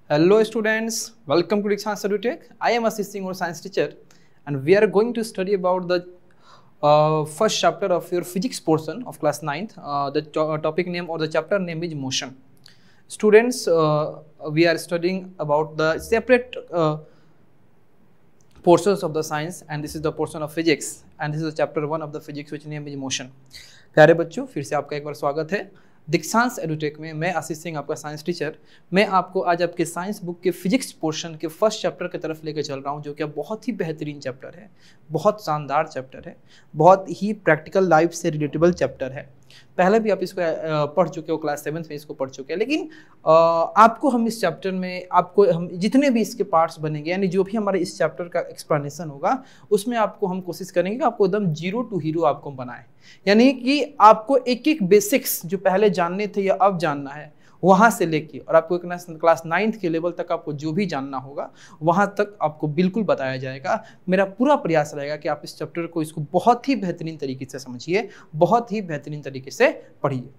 Hello students, welcome to Dixans EduTech. I am assisting our science teacher and we are going to study about the first chapter of your physics portion of class 9th. The topic name or the chapter name is motion. Students, we are studying about the separate portions of the science and this is the portion of physics and this is the chapter 1 of the physics which name is motion. प्यारे बच्चों, फिर से आपका एक बार स्वागत है दीक्षांत edutech में। मैं आशीष सिंह आपका साइंस टीचर। मैं आपको आज आपके साइंस बुक के फिजिक्स पोर्शन के फर्स्ट चैप्टर की तरफ लेकर चल रहा हूं, जो कि बहुत ही बेहतरीन चैप्टर है, बहुत शानदार चैप्टर है, बहुत ही प्रैक्टिकल लाइफ से रिलेटेबल चैप्टर है। पहले भी आप इसको पढ़ चुके हो, क्लास 7 में इसको पढ़ चुके हैं, लेकिन आपको हम इस चैप्टर में आपको हम जितने भी इसके पार्ट्स बनेंगे यानी जो भी हमारे इस चैप्टर का एक्सप्लेनेशन होगा उसमें आपको हम कोशिश करेंगे कि आपको एकदम जीरो टू हीरो आपको बनाए, यानी कि आपको एक एक बेसिक्स जो पहले जानने थे या अब जानना है वहाँ से लेके और आपको क्लास 9th के लेवल तक आपको जो भी जानना होगा वहाँ तक आपको बिल्कुल बताया जाएगा। मेरा पूरा प्रयास रहेगा कि आप इस चैप्टर को इसको बहुत ही बेहतरीन तरीके से समझिए, बहुत ही बेहतरीन तरीके से पढ़िए।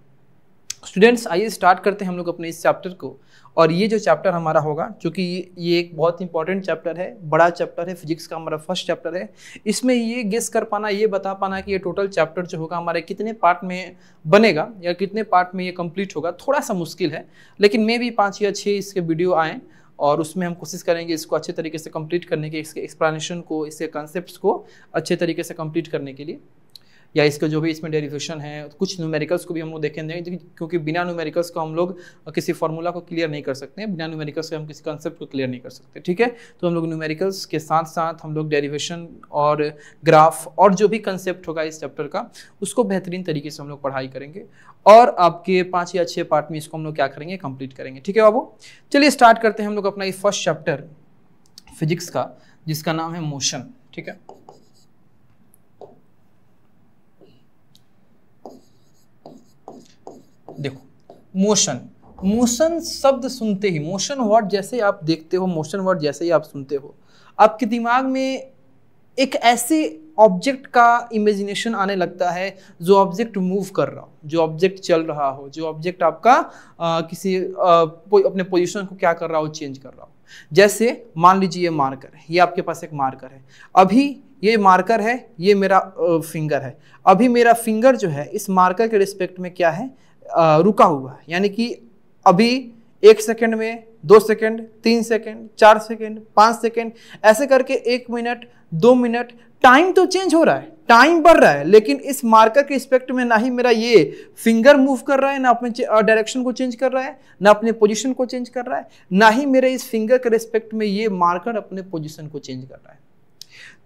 स्टूडेंट्स, आइए स्टार्ट करते हैं हम लोग अपने इस चैप्टर को। और ये जो चैप्टर हमारा होगा, क्योंकि ये एक बहुत इंपॉर्टेंट चैप्टर है, बड़ा चैप्टर है, फिजिक्स का हमारा फर्स्ट चैप्टर है। इसमें ये गेस कर पाना, ये बता पाना कि ये टोटल चैप्टर जो होगा हमारे कितने पार्ट में बनेगा या कितने पार्ट में ये कंप्लीट होगा, थोड़ा सा मुश्किल है। लेकिन मे भी 5 या 6 इसके वीडियो आएँ और उसमें हम कोशिश करेंगे इसको अच्छे तरीके से कंप्लीट करने के, इसके एक्सप्लेनेशन को, इसके कॉन्सेप्ट्स को अच्छे तरीके से कंप्लीट करने के लिए, या इसका जो भी इसमें डेरिवेशन है, कुछ न्यूमेरिकल्स को भी हम लोग देखेंगे, क्योंकि बिना न्यूमेरिकल्स को हम लोग किसी फार्मूला को क्लियर नहीं कर सकते हैं, बिना न्यूमेरिकल्स से हम किसी कॉन्सेप्ट को क्लियर नहीं कर सकते। ठीक है, तो हम लोग न्यूमेरिकल्स के साथ साथ हम लोग डेरिवेशन और ग्राफ और जो भी कंसेप्ट होगा इस चैप्टर का उसको बेहतरीन तरीके से हम लोग पढ़ाई करेंगे और आपके 5 या 6 पार्ट में इसको हम लोग क्या करेंगे, कंप्लीट करेंगे। ठीक है बाबू, चलिए स्टार्ट करते हैं हम लोग अपना ये फर्स्ट चैप्टर फिजिक्स का, जिसका नाम है मोशन। ठीक है, देखो मोशन, मोशन शब्द सुनते ही, मोशन वर्ड जैसे आप देखते हो, मोशन वर्ड जैसे ही आप सुनते हो, आपके दिमाग में एक ऐसे ऑब्जेक्ट का इमेजिनेशन आने लगता है जो ऑब्जेक्ट मूव कर रहा हो, जो ऑब्जेक्ट चल रहा हो, जो ऑब्जेक्ट आपका किसी अपने पोजीशन को क्या कर रहा हो, चेंज कर रहा हो। जैसे मान लीजिए ये मार्कर है, ये आपके पास एक मार्कर है, अभी ये मार्कर है, ये मेरा फिंगर है, अभी मेरा फिंगर जो है इस मार्कर के रिस्पेक्ट में क्या है, रुका हुआ है, यानी कि अभी 1 सेकंड में, 2 सेकंड, 3 सेकंड, 4 सेकंड, 5 सेकंड, ऐसे करके 1 मिनट, 2 मिनट, टाइम तो चेंज हो रहा है, टाइम बढ़ रहा है, लेकिन इस मार्कर के रिस्पेक्ट में ना ही मेरा ये फिंगर मूव कर रहा है, ना अपने डायरेक्शन को चेंज कर रहा है, ना अपने पोजीशन को चेंज कर रहा है, ना ही मेरे इस फिंगर के रिस्पेक्ट में ये मार्कर अपने पोजीशन को चेंज कर रहा है।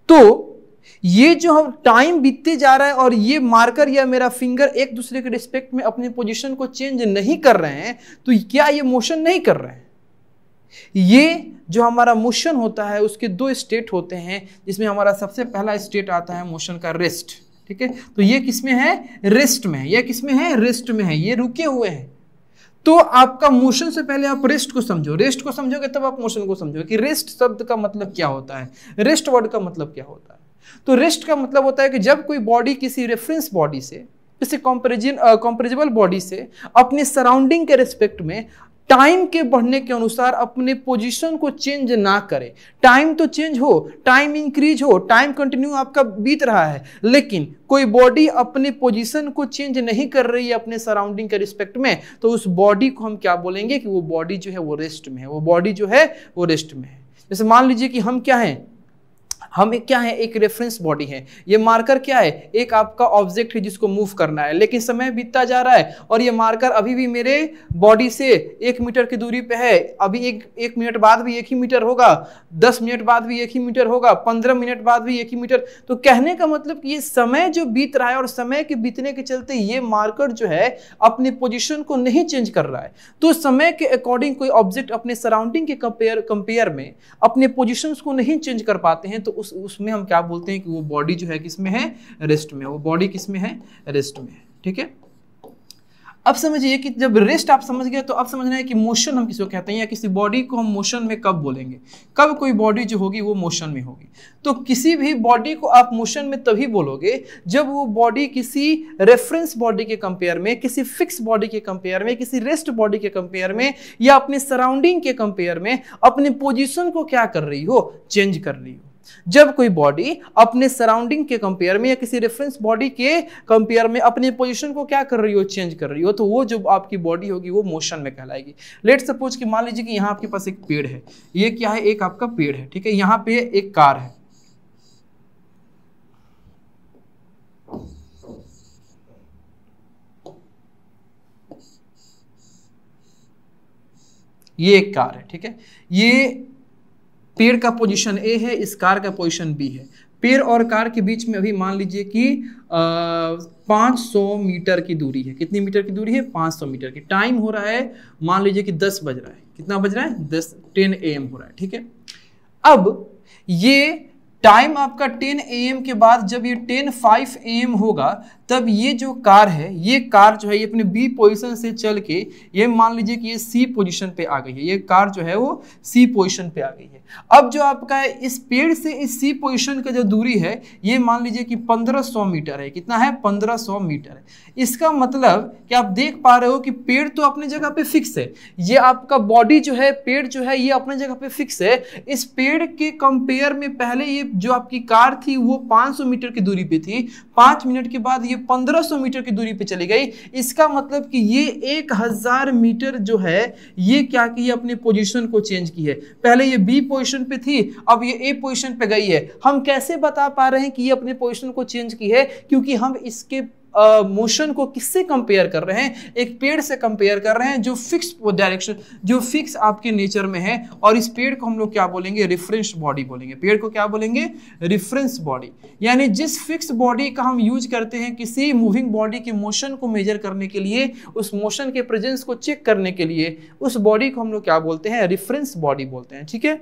तो ये जो हम टाइम बीतते जा रहा है और ये मार्कर या मेरा फिंगर एक दूसरे के रिस्पेक्ट में अपने पोजीशन को चेंज नहीं कर रहे हैं, तो क्या ये मोशन नहीं कर रहे हैं? ये जो हमारा मोशन होता है उसके 2 स्टेट होते हैं, जिसमें हमारा सबसे पहला स्टेट आता है मोशन का रेस्ट। ठीक है, तो ये किसमें है, रेस्ट में है, ये किसमें है, रेस्ट में है, ये रुके हुए हैं। तो आपका मोशन से पहले आप रेस्ट को समझो, रेस्ट को समझोगे तब आप मोशन को समझोगे कि रेस्ट शब्द का मतलब क्या होता है, रेस्ट वर्ड का मतलब क्या होता है। तो रेस्ट का मतलब होता है कि जब कोई बॉडी किसी रेफरेंस बॉडी से, किसी कंपैरेबल बॉडी से अपने सराउंडिंग के रिस्पेक्ट में टाइम के बढ़ने के अनुसार अपने पोजीशन को चेंज ना करे। टाइम तो चेंज हो, टाइम इंक्रीज हो, टाइम कंटिन्यू आपका बीत रहा है, लेकिन कोई बॉडी अपने पोजीशन को चेंज नहीं कर रही है अपने सराउंडिंग के रिस्पेक्ट में, तो उस बॉडी को हम क्या बोलेंगे कि वो बॉडी जो है वो रेस्ट में है, वो बॉडी जो है वो रेस्ट में है। जैसे मान लीजिए कि हम क्या हैं, हम एक क्या है, एक रेफरेंस बॉडी है, ये मार्कर क्या है, एक आपका ऑब्जेक्ट है जिसको मूव करना है, लेकिन समय बीतता जा रहा है और ये मार्कर अभी भी मेरे बॉडी से 1 मीटर की दूरी पे है, अभी एक मिनट बाद भी 1 ही मीटर होगा, 10 मिनट बाद भी 1 ही मीटर होगा, 15 मिनट बाद भी 1 ही मीटर। तो कहने का मतलब कि ये समय जो बीत रहा है और समय के बीतने के चलते ये मार्कर जो है अपने पोजीशन को नहीं चेंज कर रहा है। तो समय के अकॉर्डिंग कोई ऑब्जेक्ट अपने सराउंडिंग के कंपेयर में अपने पोजीशन को नहीं चेंज कर पाते हैं, तो उसमें हम क्या बोलते हैं कि वो बॉडी जो है किसमें है, रेस्ट में, वो बॉडी किसमें है, रेस्ट में है। ठीक है, अब समझिए कि जब रेस्ट आप समझ गए तो अब समझना है कि मोशन हम किसको कहते हैं, या किसी बॉडी को हम मोशन में कब बोलेंगे, कब कोई बॉडी जो होगी वो मोशन में होगी। तो किसी भी बॉडी को आप मोशन में तभी बोलोगे जब वो बॉडी किसी रेफरेंस बॉडी के कंपेयर में, किसी फिक्स बॉडी के कंपेयर में, किसी रेस्ट बॉडी के कंपेयर में, या अपने सराउंडिंग के कंपेयर में अपने पोजीशन को क्या कर रही हो, चेंज कर रही हो। जब कोई बॉडी अपने सराउंडिंग के कंपेयर में या किसी रेफरेंस बॉडी के कंपेयर में अपने पोजीशन को क्या कर रही हो, चेंज कर रही हो, तो वो जो आपकी बॉडी होगी वो मोशन में कहलाएगी। लेट सपोज कि मान लीजिए कि यहाँ आपके पास एक पेड़ है, ये क्या है, एक आपका पेड़ है, ठीक है। यहाँ पे एक कार है, ये एक कार है, ठीक है। ये पेड़ का पोजीशन ए है, इस कार का पोजीशन बी है। पेड़ और कार के बीच में अभी मान लीजिए कि 500 मीटर की दूरी है। कितनी मीटर की दूरी है, 500 मीटर की। टाइम हो रहा है मान लीजिए कि 10 बज रहा है। कितना बज रहा है, 10 AM हो रहा है, ठीक है। अब ये टाइम आपका 10 AM के बाद जब ये 10:05 AM होगा तब ये जो कार है, ये कार जो है ये अपने बी पोजीशन से चल के ये मान लीजिए कि ये सी पोजीशन पे आ गई है। ये कार जो है वो सी पोजीशन पे आ गई है। अब जो आपका इस पेड़ से इस सी पोजीशन का जो दूरी है ये मान लीजिए कि 1500 मीटर है। कितना है, 1500 मीटर है। इसका मतलब कि आप देख पा रहे हो कि पेड़ तो अपनी जगह पे फिक्स है, ये आपका बॉडी जो है, पेड़ जो है ये अपनी जगह पे फिक्स है। इस पेड़ के कंपेयर में पहले ये जो आपकी कार थी वो 500 मीटर की दूरी पे थी, 5 मिनट के बाद ये 1500 मीटर की दूरी पे चली गई। इसका मतलब कि ये 1000 मीटर जो है ये क्या की है, अपने पोजीशन को चेंज की है। पहले ये बी पोजीशन पे थी, अब ये ए पोजीशन पे गई है। हम कैसे बता पा रहे हैं कि ये अपने पोजीशन को चेंज की है, क्योंकि हम इसके मोशन को किससे कंपेयर कर रहे हैं, एक पेड़ से कंपेयर कर रहे हैं जो फिक्स डायरेक्शन, जो फिक्स आपके नेचर में है। और इस पेड़ को हम लोग क्या बोलेंगे, रेफरेंस बॉडी बोलेंगे। पेड़ को क्या बोलेंगे, रेफरेंस बॉडी। यानी जिस फिक्स बॉडी का हम यूज करते हैं किसी मूविंग बॉडी के मोशन को मेजर करने के लिए, उस मोशन के प्रेजेंस को चेक करने के लिए, उस बॉडी को हम लोग क्या बोलते हैं, रेफरेंस बॉडी बोलते हैं, ठीक है।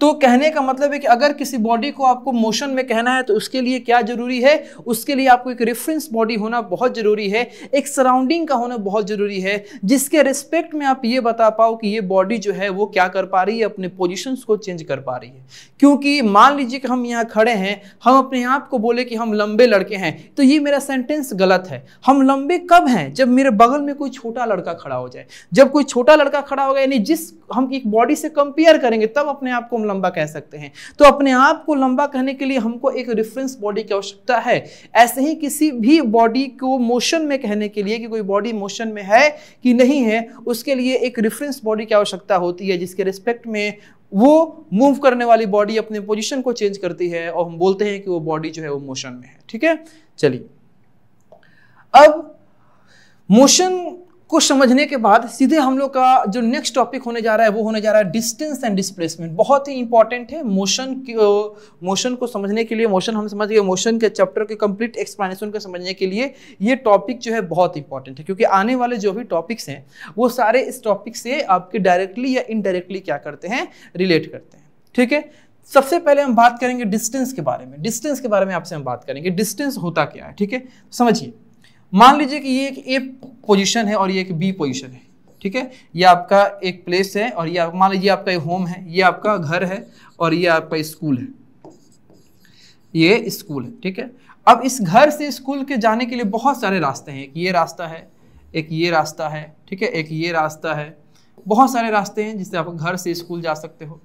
तो कहने का मतलब है कि अगर किसी बॉडी को आपको मोशन में कहना है तो उसके लिए क्या जरूरी है, उसके लिए आपको एक रेफरेंस बॉडी होना बहुत जरूरी है, एक सराउंडिंग का होना बहुत जरूरी है, जिसके रिस्पेक्ट में आप ये बता पाओ कि ये बॉडी जो है वो क्या कर पा रही है, अपने पोजीशंस को चेंज कर पा रही है। क्योंकि मान लीजिए कि हम यहाँ खड़े हैं, हम अपने आप को बोले कि हम लंबे लड़के हैं, तो ये मेरा सेंटेंस गलत है। हम लंबे कब हैं, जब मेरे बगल में कोई छोटा लड़का खड़ा हो जाए। जब कोई छोटा लड़का खड़ा होगा, यानी जिस हम एक बॉडी से कंपेयर करेंगे, तब अपने आप को लंबा कह सकते हैं। तो अपने आप को लंबा कहने के लिए हमको एक रेफरेंस बॉडी की आवश्यकता है। ऐसे ही किसी भी बॉडी को मोशन में कहने के लिए कि कोई बॉडी मोशन में है कि नहीं है, उसके लिए एक रेफरेंस बॉडी की आवश्यकता होती है, जिसके रिस्पेक्ट में वो मूव करने वाली बॉडी अपने पोजीशन को चेंज करती है और हम बोलते हैं कि वो बॉडी जो है वो मोशन में है, ठीक है। चलिए, अब मोशन को समझने के बाद सीधे हम लोग का जो नेक्स्ट टॉपिक होने जा रहा है वो होने जा रहा है डिस्टेंस एंड डिस्प्लेसमेंट। बहुत ही इंपॉर्टेंट है मोशन को समझने के लिए। मोशन हम समझ गए, मोशन के चैप्टर के कंप्लीट एक्सप्लेनेशन को समझने के लिए ये टॉपिक जो है बहुत इंपॉर्टेंट है, क्योंकि आने वाले जो भी टॉपिक्स हैं वो सारे इस टॉपिक से आपके डायरेक्टली या इनडायरेक्टली क्या करते हैं, रिलेट करते हैं, ठीक है। सबसे पहले हम बात करेंगे डिस्टेंस के बारे में। डिस्टेंस के बारे में आपसे हम बात करेंगे, डिस्टेंस होता क्या है, ठीक है। समझिए, मान लीजिए कि ये एक ए पोजीशन है और ये एक बी पोजीशन है, ठीक है। ये आपका एक प्लेस है और ये मान लीजिए आपका होम है, ये आपका घर है और ये आपका स्कूल है, ये स्कूल है, ठीक है। अब इस घर से स्कूल के जाने के लिए बहुत सारे रास्ते हैं। एक ये रास्ता है, एक ये रास्ता है, ठीक है, एक ये रास्ता है। बहुत सारे रास्ते हैं जिससे आप घर से स्कूल जा सकते हो।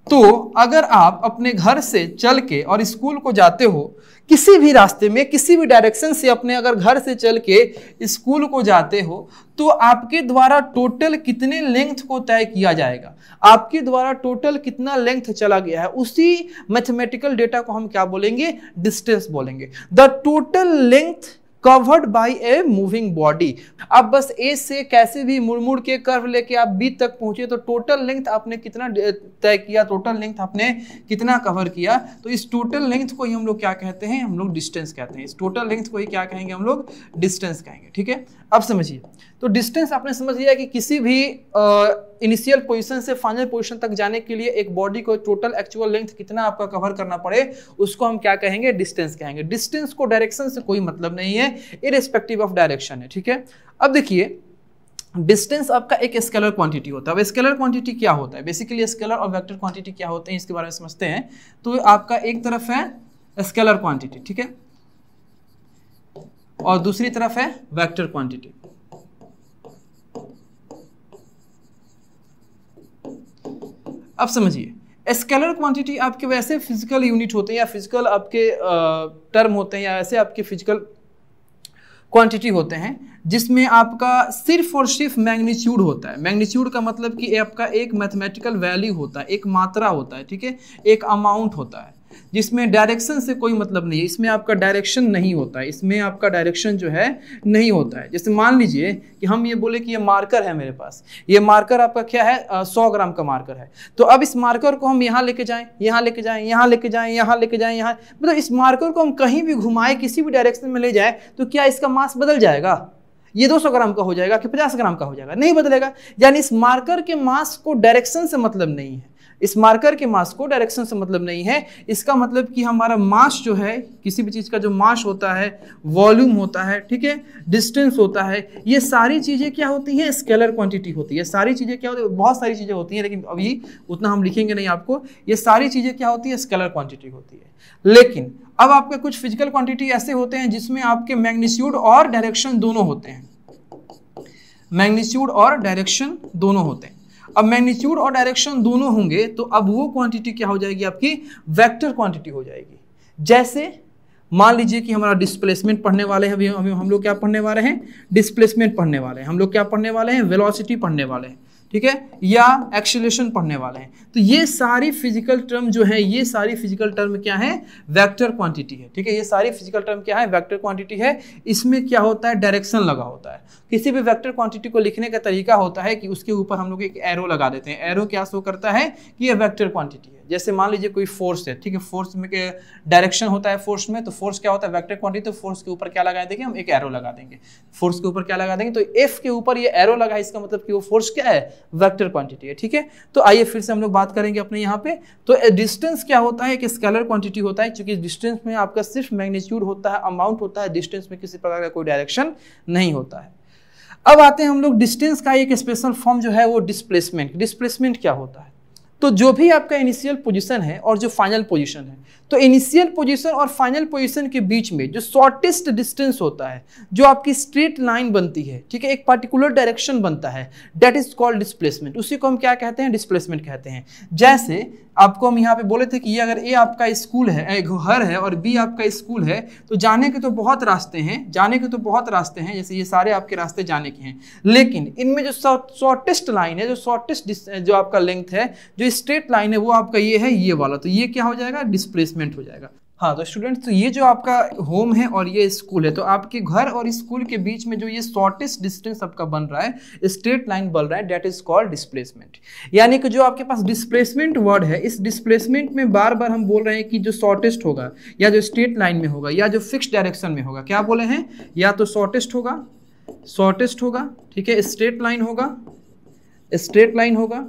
तो अगर आप अपने घर से चल के और स्कूल को जाते हो, किसी भी रास्ते में, किसी भी डायरेक्शन से अपने अगर घर से चल के स्कूल को जाते हो, तो आपके द्वारा टोटल कितने लेंथ को तय किया जाएगा, आपके द्वारा टोटल कितना लेंथ चला गया है, उसी मैथमेटिकल डेटा को हम क्या बोलेंगे, डिस्टेंस बोलेंगे। The total length covered by a moving body. अब बस ए से कैसे भी मुड़ मुड़ के कर्व लेके आप बी तक पहुंचे, तो टोटल लेंथ आपने कितना तय किया, टोटल लेंथ आपने कितना कवर किया, तो इस टोटल लेंथ को ही हम लोग क्या कहते हैं, हम लोग डिस्टेंस कहते हैं। इस टोटल लेंथ को ही क्या कहेंगे, हम लोग डिस्टेंस कहेंगे, ठीक है। अब समझिए, तो डिस्टेंस आपने समझ लिया कि किसी भी इनिशियल पोजीशन से फाइनल पोजीशन तक जाने के लिए एक बॉडी को टोटल एक्चुअल लेंथ कितना आपका कवर करना पड़े उसको हम क्या कहेंगे, डिस्टेंस कहेंगे। डिस्टेंस को डायरेक्शन से कोई मतलब नहीं है, इररिस्पेक्टिव ऑफ डायरेक्शन है, ठीक है। अब देखिए डिस्टेंस आपका एक स्केलर क्वांटिटी होता है। अब स्केलर क्वांटिटी क्या होता है, बेसिकली स्केलर और वेक्टर क्वांटिटी क्या होते हैं इसके बारे में समझते हैं। तो आपका एक तरफ है स्केलर क्वांटिटी, ठीक है, और दूसरी तरफ है वेक्टर क्वांटिटी। अब समझिए स्केलर क्वांटिटी आपके वैसे फिजिकल यूनिट होते हैं या फिजिकल आपके टर्म होते हैं या ऐसे आपके फिजिकल क्वांटिटी होते हैं जिसमें आपका सिर्फ और सिर्फ मैग्नीट्यूड होता है। मैग्नीट्यूड का मतलब कि आपका एक मैथमेटिकल वैल्यू होता है, एक मात्रा होता है, ठीक है, एक अमाउंट होता है, जिसमें डायरेक्शन से कोई मतलब नहीं है। इसमें आपका डायरेक्शन नहीं होता है, इसमें आपका डायरेक्शन जो है नहीं होता है। जैसे मान लीजिए कि हम ये बोले कि ये मार्कर है मेरे पास, ये मार्कर आपका क्या है, 100 ग्राम का मार्कर है। तो अब इस मार्कर को हम यहाँ लेके जाएं, यहाँ लेके जाएं, यहाँ लेके जाएं, यहाँ लेके जाएं, यहाँ, मतलब इस मार्कर को हम कहीं भी घुमाएं, किसी भी डायरेक्शन में ले जाए तो क्या इसका मास बदल जाएगा? ये 200 ग्राम का हो जाएगा कि 50 ग्राम का हो जाएगा? नहीं बदलेगा। यानी इस मार्कर के मास को डायरेक्शन से मतलब नहीं है, इस मार्कर के मास को डायरेक्शन से मतलब नहीं है। इसका मतलब कि हमारा मास जो है, किसी भी चीज़ का जो मास होता है, वॉल्यूम होता है, ठीक है, डिस्टेंस होता है, ये सारी चीज़ें क्या होती हैं, स्केलर क्वांटिटी होती है। सारी चीज़ें क्या होती है, बहुत सारी चीज़ें होती हैं, लेकिन अभी उतना हम लिखेंगे नहीं आपको। ये सारी चीज़ें क्या होती है, स्केलर क्वांटिटी होती है। लेकिन अब आपके कुछ फिजिकल क्वांटिटी ऐसे होते हैं जिसमें आपके मैग्नीट्यूड और डायरेक्शन दोनों होते हैं, मैग्नीट्यूड और डायरेक्शन दोनों होते हैं। अब मैग्नीट्यूड और डायरेक्शन दोनों होंगे तो अब वो क्वांटिटी क्या हो जाएगी, आपकी वेक्टर क्वांटिटी हो जाएगी। जैसे मान लीजिए कि हमारा डिस्प्लेसमेंट पढ़ने वाले हैं, अभी हम लोग क्या पढ़ने वाले हैं, डिस्प्लेसमेंट पढ़ने वाले हैं, हम लोग क्या पढ़ने वाले हैं, वेलोसिटी पढ़ने वाले हैं, ठीक है, या एक्सीलरेशन पढ़ने वाले हैं। तो ये सारी फिजिकल टर्म जो है, ये सारी फिजिकल टर्म क्या है, वेक्टर क्वांटिटी है, ठीक है। ये सारी फिजिकल टर्म क्या है, वेक्टर क्वांटिटी है। इसमें क्या होता है, डायरेक्शन लगा होता है। किसी भी वेक्टर क्वांटिटी को लिखने का तरीका होता है कि उसके ऊपर हम लोग एक एरो लगा देते हैं। एरो क्या शो करता है कि ये वेक्टर क्वांटिटी है। जैसे मान लीजिए कोई फोर्स है, ठीक है, फोर्स में डायरेक्शन होता है फोर्स में, तो फोर्स क्या होता है, वेक्टर क्वांटिटी। तो फोर्स के ऊपर क्या लगा देंगे, हम एक एरो लगा देंगे। फोर्स के ऊपर क्या लगा देंगे, तो एफ के ऊपर ये एरो लगा है, इसका मतलब कि वो फोर्स क्या है, वेक्टर क्वांटिटी है, ठीक है। तो आइए फिर से हम लोग बात करेंगे अपने यहाँ पे। तो डिस्टेंस क्या होता है, कि स्केलर क्वांटिटी होता है, क्योंकि डिस्टेंस में आपका सिर्फ मैग्नीट्यूड होता है, अमाउंट होता है, डिस्टेंस में किसी प्रकार का कोई डायरेक्शन नहीं होता है। अब आते हैं हम लोग डिस्टेंस का एक स्पेशल फॉर्म जो है वो डिस्प्लेसमेंट। डिस्प्लेसमेंट क्या होता है, तो जो भी आपका इनिशियल पोजीशन है और जो फाइनल पोजीशन है, तो इनिशियल पोजीशन और फाइनल पोजीशन के बीच में जो शॉर्टेस्ट डिस्टेंस होता है, जो आपकी स्ट्रेट लाइन बनती है, ठीक है, एक पर्टिकुलर डायरेक्शन बनता है, दैट इज कॉल्ड डिस्प्लेसमेंट। उसी को हम क्या कहते हैं, डिस्प्लेसमेंट कहते हैं। जैसे आपको हम यहाँ पे बोले थे कि ये अगर ए आपका स्कूल है, घर है, और बी आपका स्कूल है, तो जाने के तो बहुत रास्ते हैं, जाने के तो बहुत रास्ते हैं, जैसे ये सारे आपके रास्ते जाने के हैं, लेकिन इनमें जो शॉर्टेस्ट लाइन है, जो शॉर्टेस्ट जो आपका लेंथ है, जो स्ट्रेट लाइन है, वो आपका ये है, ये वाला। तो ये क्या हो जाएगा, डिस्प्लेसमेंट हो जाएगा। हाँ तो स्टूडेंट्स, तो ये जो आपका होम है और ये स्कूल है, तो आपके घर और स्कूल के बीच में जो ये शॉर्टेस्ट डिस्टेंस आपका बन रहा है, स्ट्रेट लाइन बन रहा है, दैट इज कॉल्ड डिस्प्लेसमेंट। यानी कि जो आपके पास डिस्प्लेसमेंट वर्ड है, इस डिस्प्लेसमेंट में बार बार हम बोल रहे हैं कि जो शॉर्टेस्ट होगा, या जो स्ट्रेट लाइन में होगा, या जो फिक्स डायरेक्शन में होगा, क्या बोले हैं, या तो शॉर्टेस्ट होगा, शॉर्टेस्ट होगा, ठीक है, स्ट्रेट लाइन होगा, स्ट्रेट लाइन होगा,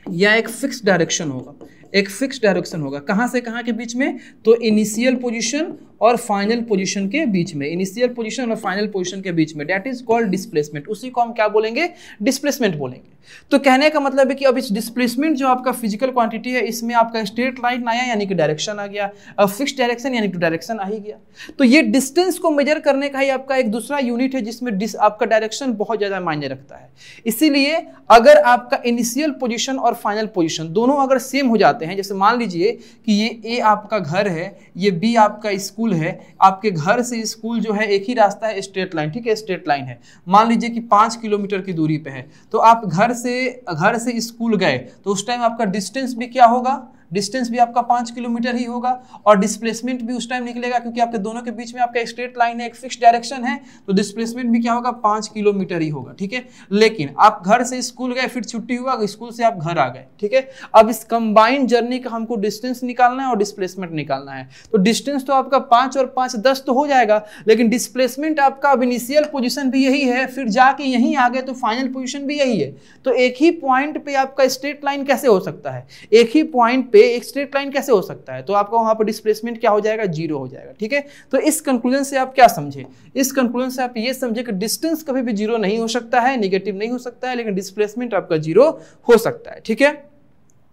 या एक फिक्स डायरेक्शन होगा, एक फिक्स डायरेक्शन होगा। कहाँ से कहाँ के बीच में, तो इनिशियल पोजीशन और फाइनल पोजीशन के बीच में, इनिशियल पोजीशन और फाइनल पोजीशन के बीच में, दैट इज कॉल्ड डिस्प्लेसमेंट। उसी को हम क्या बोलेंगे, डिस्प्लेसमेंट बोलेंगे। तो कहने का मतलब है कि अब इस डिस्प्लेसमेंट जो आपका फिजिकल क्वांटिटी है, इसमें आपका स्ट्रेट लाइन आया यानी कि डायरेक्शन आ गया, अब फिक्स डायरेक्शन यानी कि डायरेक्शन आ ही गया। तो ये डिस्टेंस को मेजर करने का ही आपका एक दूसरा यूनिट है जिसमें आपका डायरेक्शन बहुत ज़्यादा मायने रखता है। इसीलिए अगर आपका इनिशियल पोजीशन और फाइनल पोजीशन दोनों अगर सेम हो जाते हैं, जैसे मान लीजिए कि ये ए आपका घर है, ये बी आपका स्कूल है, आपके घर से स्कूल जो है एक ही रास्ता है, स्ट्रेट लाइन, ठीक है, स्ट्रेट लाइन है। मान लीजिए कि 5 किलोमीटर की दूरी पे है, तो आप घर से स्कूल गए तो उस टाइम आपका डिस्टेंस भी क्या होगा, डिस्टेंस भी आपका 5 किलोमीटर ही होगा और डिस्प्लेसमेंट भी उस टाइम निकलेगा क्योंकि आपके दोनों के बीच में आपका एक स्ट्रेट लाइन है, एक फिक्स डायरेक्शन है, तो डिस्प्लेसमेंट भी क्या होगा 5 किलोमीटर ही होगा। ठीक है, लेकिन आप घर से स्कूल गए, फिर छुट्टी हुआ, स्कूल से आप घर आ गए। ठीक है, अब इस कंबाइंड जर्नी का हमको डिस्टेंस निकालना है और डिस्प्लेसमेंट निकालना है। तो डिस्टेंस तो आपका 5 और 5 10 तो हो जाएगा, लेकिन डिस्प्लेसमेंट आपका अब इनिशियल पोजीशन भी यही है, फिर जाके यहीं आ गए तो फाइनल पोजीशन भी यही है। तो एक ही पॉइंट पे आपका स्ट्रेट लाइन कैसे हो सकता है, एक ही पॉइंट पे एक स्ट्रेट लाइन कैसे हो सकता है, तो आपका वहां पर डिस्प्लेसमेंट क्या हो जाएगा, 0 हो जाएगा। ठीक है, तो इस कंक्लूजन से आप क्या समझे, इस कंक्लूजन से आप ये समझे कि डिस्टेंस कभी भी 0 नहीं हो सकता है, नेगेटिव नहीं हो सकता है, लेकिन डिस्प्लेसमेंट आपका 0 हो सकता है। ठीक है,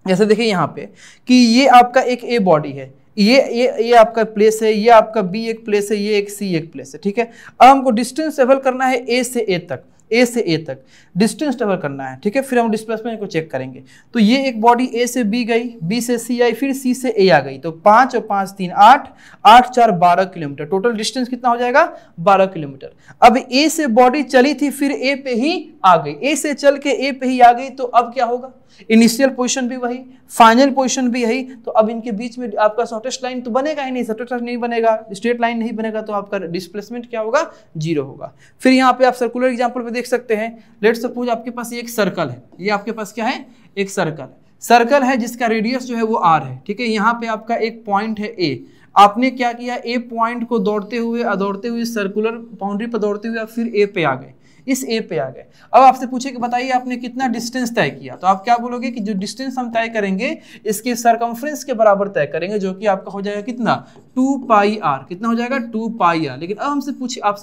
जैसे देखिए यहाँ पे कि ये आपका एक ए बॉडी है, ये आपका प्लेस है, ये आपका बी एक प्लेस है, ये एक सी एक प्लेस है। ठीक है, अब हमको डिस्टेंस ट्रेवल करना है ए से ए तक, ए से ए तक डिस्टेंस ट्रेवल करना है। ठीक है, फिर हम डिस्प्लेसमेंट को चेक करेंगे। तो ये एक बॉडी ए से बी गई, बी से सी आई, फिर सी से ए आ गई, तो 5 और 5 3 8, 8 4 12 किलोमीटर, टोटल डिस्टेंस कितना हो जाएगा 12 किलोमीटर। अब ए से बॉडी चली थी, फिर ए पे ही आ गई, ए से चल के ए पे ही आ गई, तो अब क्या होगा, इनिशियल पोजीशन भी वही, फाइनल पोजीशन भी यही, तो अब इनके बीच में आपका शॉर्टेस्ट लाइन तो बनेगा ही नहीं, शॉर्टेस्ट लाइन नहीं बनेगा, स्ट्रेट लाइन नहीं बनेगा, तो आपका डिस्प्लेसमेंट क्या होगा 0 होगा। फिर यहाँ पे आप सर्कुलर एग्जांपल पे देख सकते हैं, लेट्स सपोज आपके पास ये एक सर्कल है, ये आपके पास क्या है, एक सर्कल है जिसका रेडियस जो है वो r है। ठीक है, यहाँ पे आपका एक पॉइंट है a, आपने क्या किया, ए पॉइंट को दौड़ते हुए सर्कुलर बाउंड्री पर दौड़ते हुए आप फिर ए पे आ गए, इस ए पे आ गए। अब आपसे पूछे कि बताइए आपने कितना डिस्टेंस तय किया, तो आप क्या बोलोगे कि जो डिस्टेंस हम तय करेंगे इसके सरकमफ्रेंस के बराबर तय करेंगे, जो कि आपका हो जाएगा कितना 2 पाई r, कितना हो जाएगा 2 पाई r। लेकिन अब आपसे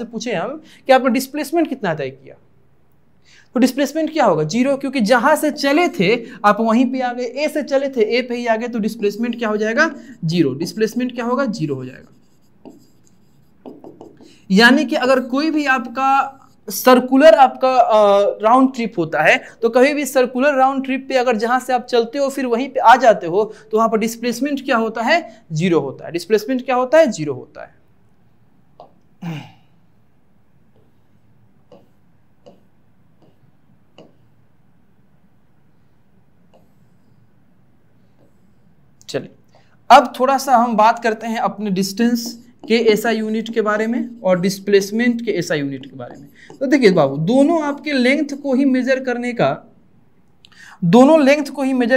पूछे हम कि आपने डिस्प्लेसमेंट कितना तय किया, तो डिस्प्लेसमेंट क्या होगा 0, क्योंकि जहां से चले थे आप वहीं पे आ गए, ए से चले थे ए पे ही आ गए, तो डिस्प्लेसमेंट क्या हो जाएगा 0, डिस्प्लेसमेंट क्या होगा 0 हो जाएगा। यानी कि अगर कोई भी आपका सर्कुलर आपका राउंड ट्रिप होता है, तो कभी भी सर्कुलर राउंड ट्रिप पे अगर जहां से आप चलते हो फिर वहीं पे आ जाते हो, तो वहां पर डिस्प्लेसमेंट क्या होता है 0 होता है, डिस्प्लेसमेंट क्या होता है 0 होता है। चलिए, अब थोड़ा सा हम बात करते हैं अपने डिस्टेंस के एसआई यूनिट के बारे में और डिस्प्लेसमेंट के एसआई यूनिट के बारे में। तो देखिए बाबू, दोनों लेंथ को ही मेजर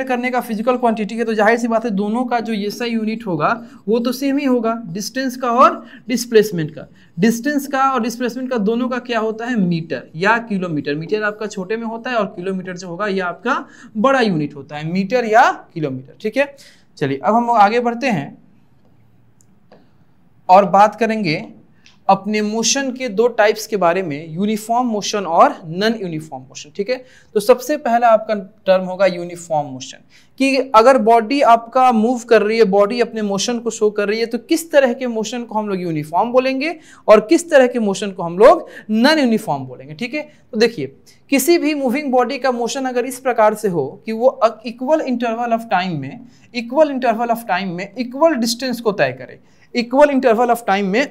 करने का फिजिकल क्वांटिटी है, तो जाहिर सी बात है दोनों का जो एसआई यूनिट होगा वो तो सेम ही होगा, डिस्टेंस का और डिस्प्लेसमेंट का। डिस्टेंस का और डिस्प्लेसमेंट का दोनों का क्या होता है मीटर या किलोमीटर। मीटर आपका छोटे में होता है और किलोमीटर जो होगा ये आपका बड़ा यूनिट होता है, मीटर या किलोमीटर। ठीक है, चलिए अब हम आगे बढ़ते हैं और बात करेंगे अपने मोशन के 2 टाइप्स के बारे में, यूनिफॉर्म मोशन और नॉन यूनिफॉर्म मोशन। ठीक है, तो सबसे पहला आपका टर्म होगा यूनिफॉर्म मोशन, कि अगर बॉडी आपका मूव कर रही है, बॉडी अपने मोशन को शो कर रही है, तो किस तरह के मोशन को हम लोग यूनिफॉर्म बोलेंगे और किस तरह के मोशन को हम लोग नॉन यूनिफॉर्म बोलेंगे। ठीक है, तो देखिए किसी भी मूविंग बॉडी का मोशन अगर इस प्रकार से हो कि वो इक्वल इंटरवल ऑफ टाइम में इक्वल डिस्टेंस को तय करे, इक्वल इंटरवल ऑफ टाइम में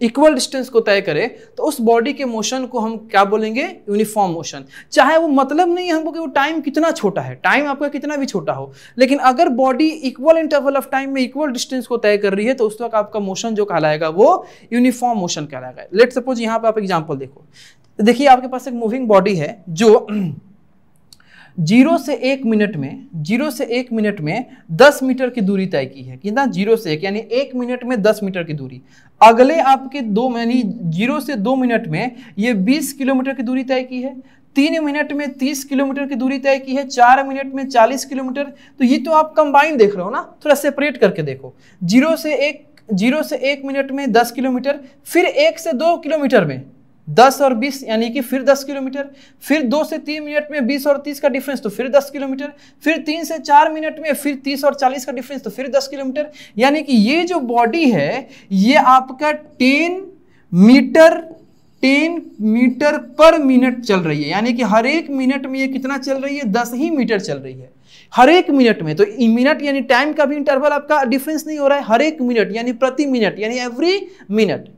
इक्वल डिस्टेंस को तय करे, तो उस बॉडी के मोशन को हम क्या बोलेंगे यूनिफॉर्म मोशन। चाहे वो मतलब नहीं है हमको कि वो टाइम कितना छोटा है, टाइम आपका कितना भी छोटा हो, लेकिन अगर body equal interval of time में इक्वल डिस्टेंस को तय कर रही है तो उस वक्त आपका मोशन जो कहलाएगा वो यूनिफॉर्म मोशन कहलाएगा। लेट सपोज यहाँ पे आप एग्जाम्पल देखो, देखिए आपके पास एक मूविंग बॉडी है जो 0 से 1 मिनट में 10 मीटर की दूरी तय की है। कितना 0 से 1 यानी 1 मिनट में 10 मीटर की दूरी। अगले आपके 2 यानी 0 से 2 मिनट में ये 20 किलोमीटर की दूरी तय की है, 3 मिनट में 30 किलोमीटर की दूरी तय की है, 4 मिनट में 40 किलोमीटर। तो ये तो आप कंबाइन देख रहे हो ना, थोड़ा सेपरेट करके देखो। 0 से 1 मिनट में 10 किलोमीटर, फिर 1 से 2 किलोमीटर में 10 और 20 यानी कि फिर 10 किलोमीटर, फिर 2 से 3 मिनट में 20 और 30 का डिफरेंस तो फिर 10 किलोमीटर, फिर 3 से 4 मिनट में फिर 30 और 40 का डिफरेंस तो फिर 10 किलोमीटर। यानी कि ये जो बॉडी है ये आपका 10 मीटर पर मिनट चल रही है, यानी कि हर एक मिनट में ये कितना चल रही है 10 ही मीटर चल रही है हर एक मिनट में। तो मिनट यानी टाइम का भी इंटरवल आपका डिफरेंस नहीं हो रहा है, हर एक मिनट यानी प्रति मिनट यानी एवरी मिनट।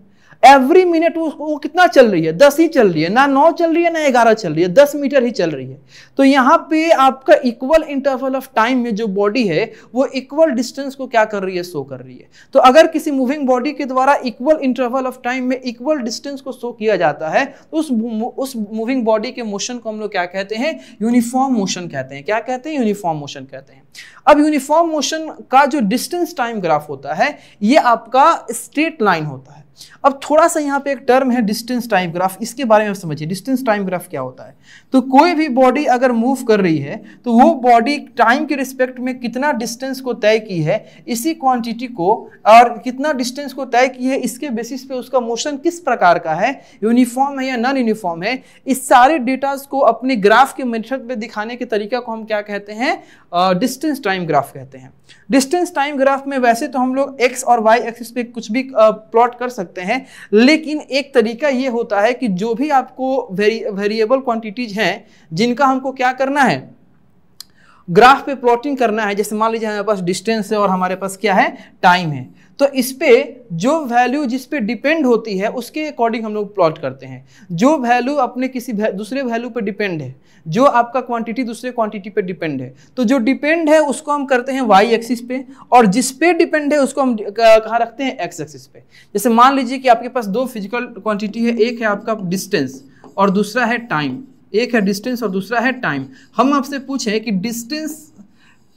एवरी मिनट वो कितना चल रही है, 10 ही चल रही है, ना 9 चल रही है ना 11 चल रही है, 10 मीटर ही चल रही है। तो यहाँ पे आपका इक्वल इंटरवल ऑफ टाइम में जो बॉडी है वो इक्वल डिस्टेंस को क्या कर रही है, शो कर रही है। तो अगर किसी मूविंग बॉडी के द्वारा इक्वल इंटरवल ऑफ टाइम में इक्वल डिस्टेंस को शो किया जाता है तो उस मूविंग बॉडी के मोशन को हम लोग क्या कहते हैं, यूनिफॉर्म मोशन कहते हैं। क्या कहते हैं, यूनिफॉर्म मोशन कहते हैं। अब यूनिफॉर्म मोशन का जो डिस्टेंस टाइम ग्राफ होता है ये आपका स्ट्रेट लाइन होता है। अब थोड़ा सा यहाँ पे एक टर्म है डिस्टेंस टाइम ग्राफ, इसके बारे में समझिए। डिस्टेंस टाइम ग्राफ क्या होता है, तो कोई भी बॉडी अगर मूव कर रही है तो वो बॉडी टाइम के रिस्पेक्ट में कितना डिस्टेंस को तय की है, इसी क्वांटिटी को और कितना डिस्टेंस को तय की है, इसके बेसिस पे उसका मोशन किस प्रकार का है, यूनिफॉर्म है या नॉन यूनिफॉर्म है, इस सारे डेटास को अपने ग्राफ के मेथड में दिखाने के तरीका को हम क्या कहते हैं, डिस्टेंस टाइम ग्राफ कहते हैं। डिस्टेंस टाइम ग्राफ में वैसे तो हम लोग एक्स और वाई एक्सिस पे कुछ भी प्लॉट कर सकते हैं, लेकिन एक तरीका ये होता है कि जो भी आपको वेरिएबल क्वांटिटीज हैं जिनका हमको क्या करना है, ग्राफ पे प्लॉटिंग करना है। जैसे मान लीजिए हमारे पास डिस्टेंस है और हमारे पास क्या है, टाइम है, तो इस पे जो वैल्यू जिस पे डिपेंड होती है उसके अकॉर्डिंग हम लोग प्लॉट करते हैं। जो वैल्यू अपने किसी दूसरे वैल्यू पे डिपेंड है, जो आपका क्वांटिटी दूसरे क्वांटिटी पे डिपेंड है, तो जो डिपेंड है उसको हम करते हैं वाई एक्सिस पे, और जिस पे डिपेंड है उसको हम कहाँ रखते हैं, एक्स एक्सिस पे। जैसे मान लीजिए कि आपके पास दो फिजिकल क्वांटिटी है, एक है आपका डिस्टेंस और दूसरा है टाइम। एक है डिस्टेंस और दूसरा है टाइम। हम आपसे पूछें कि डिस्टेंस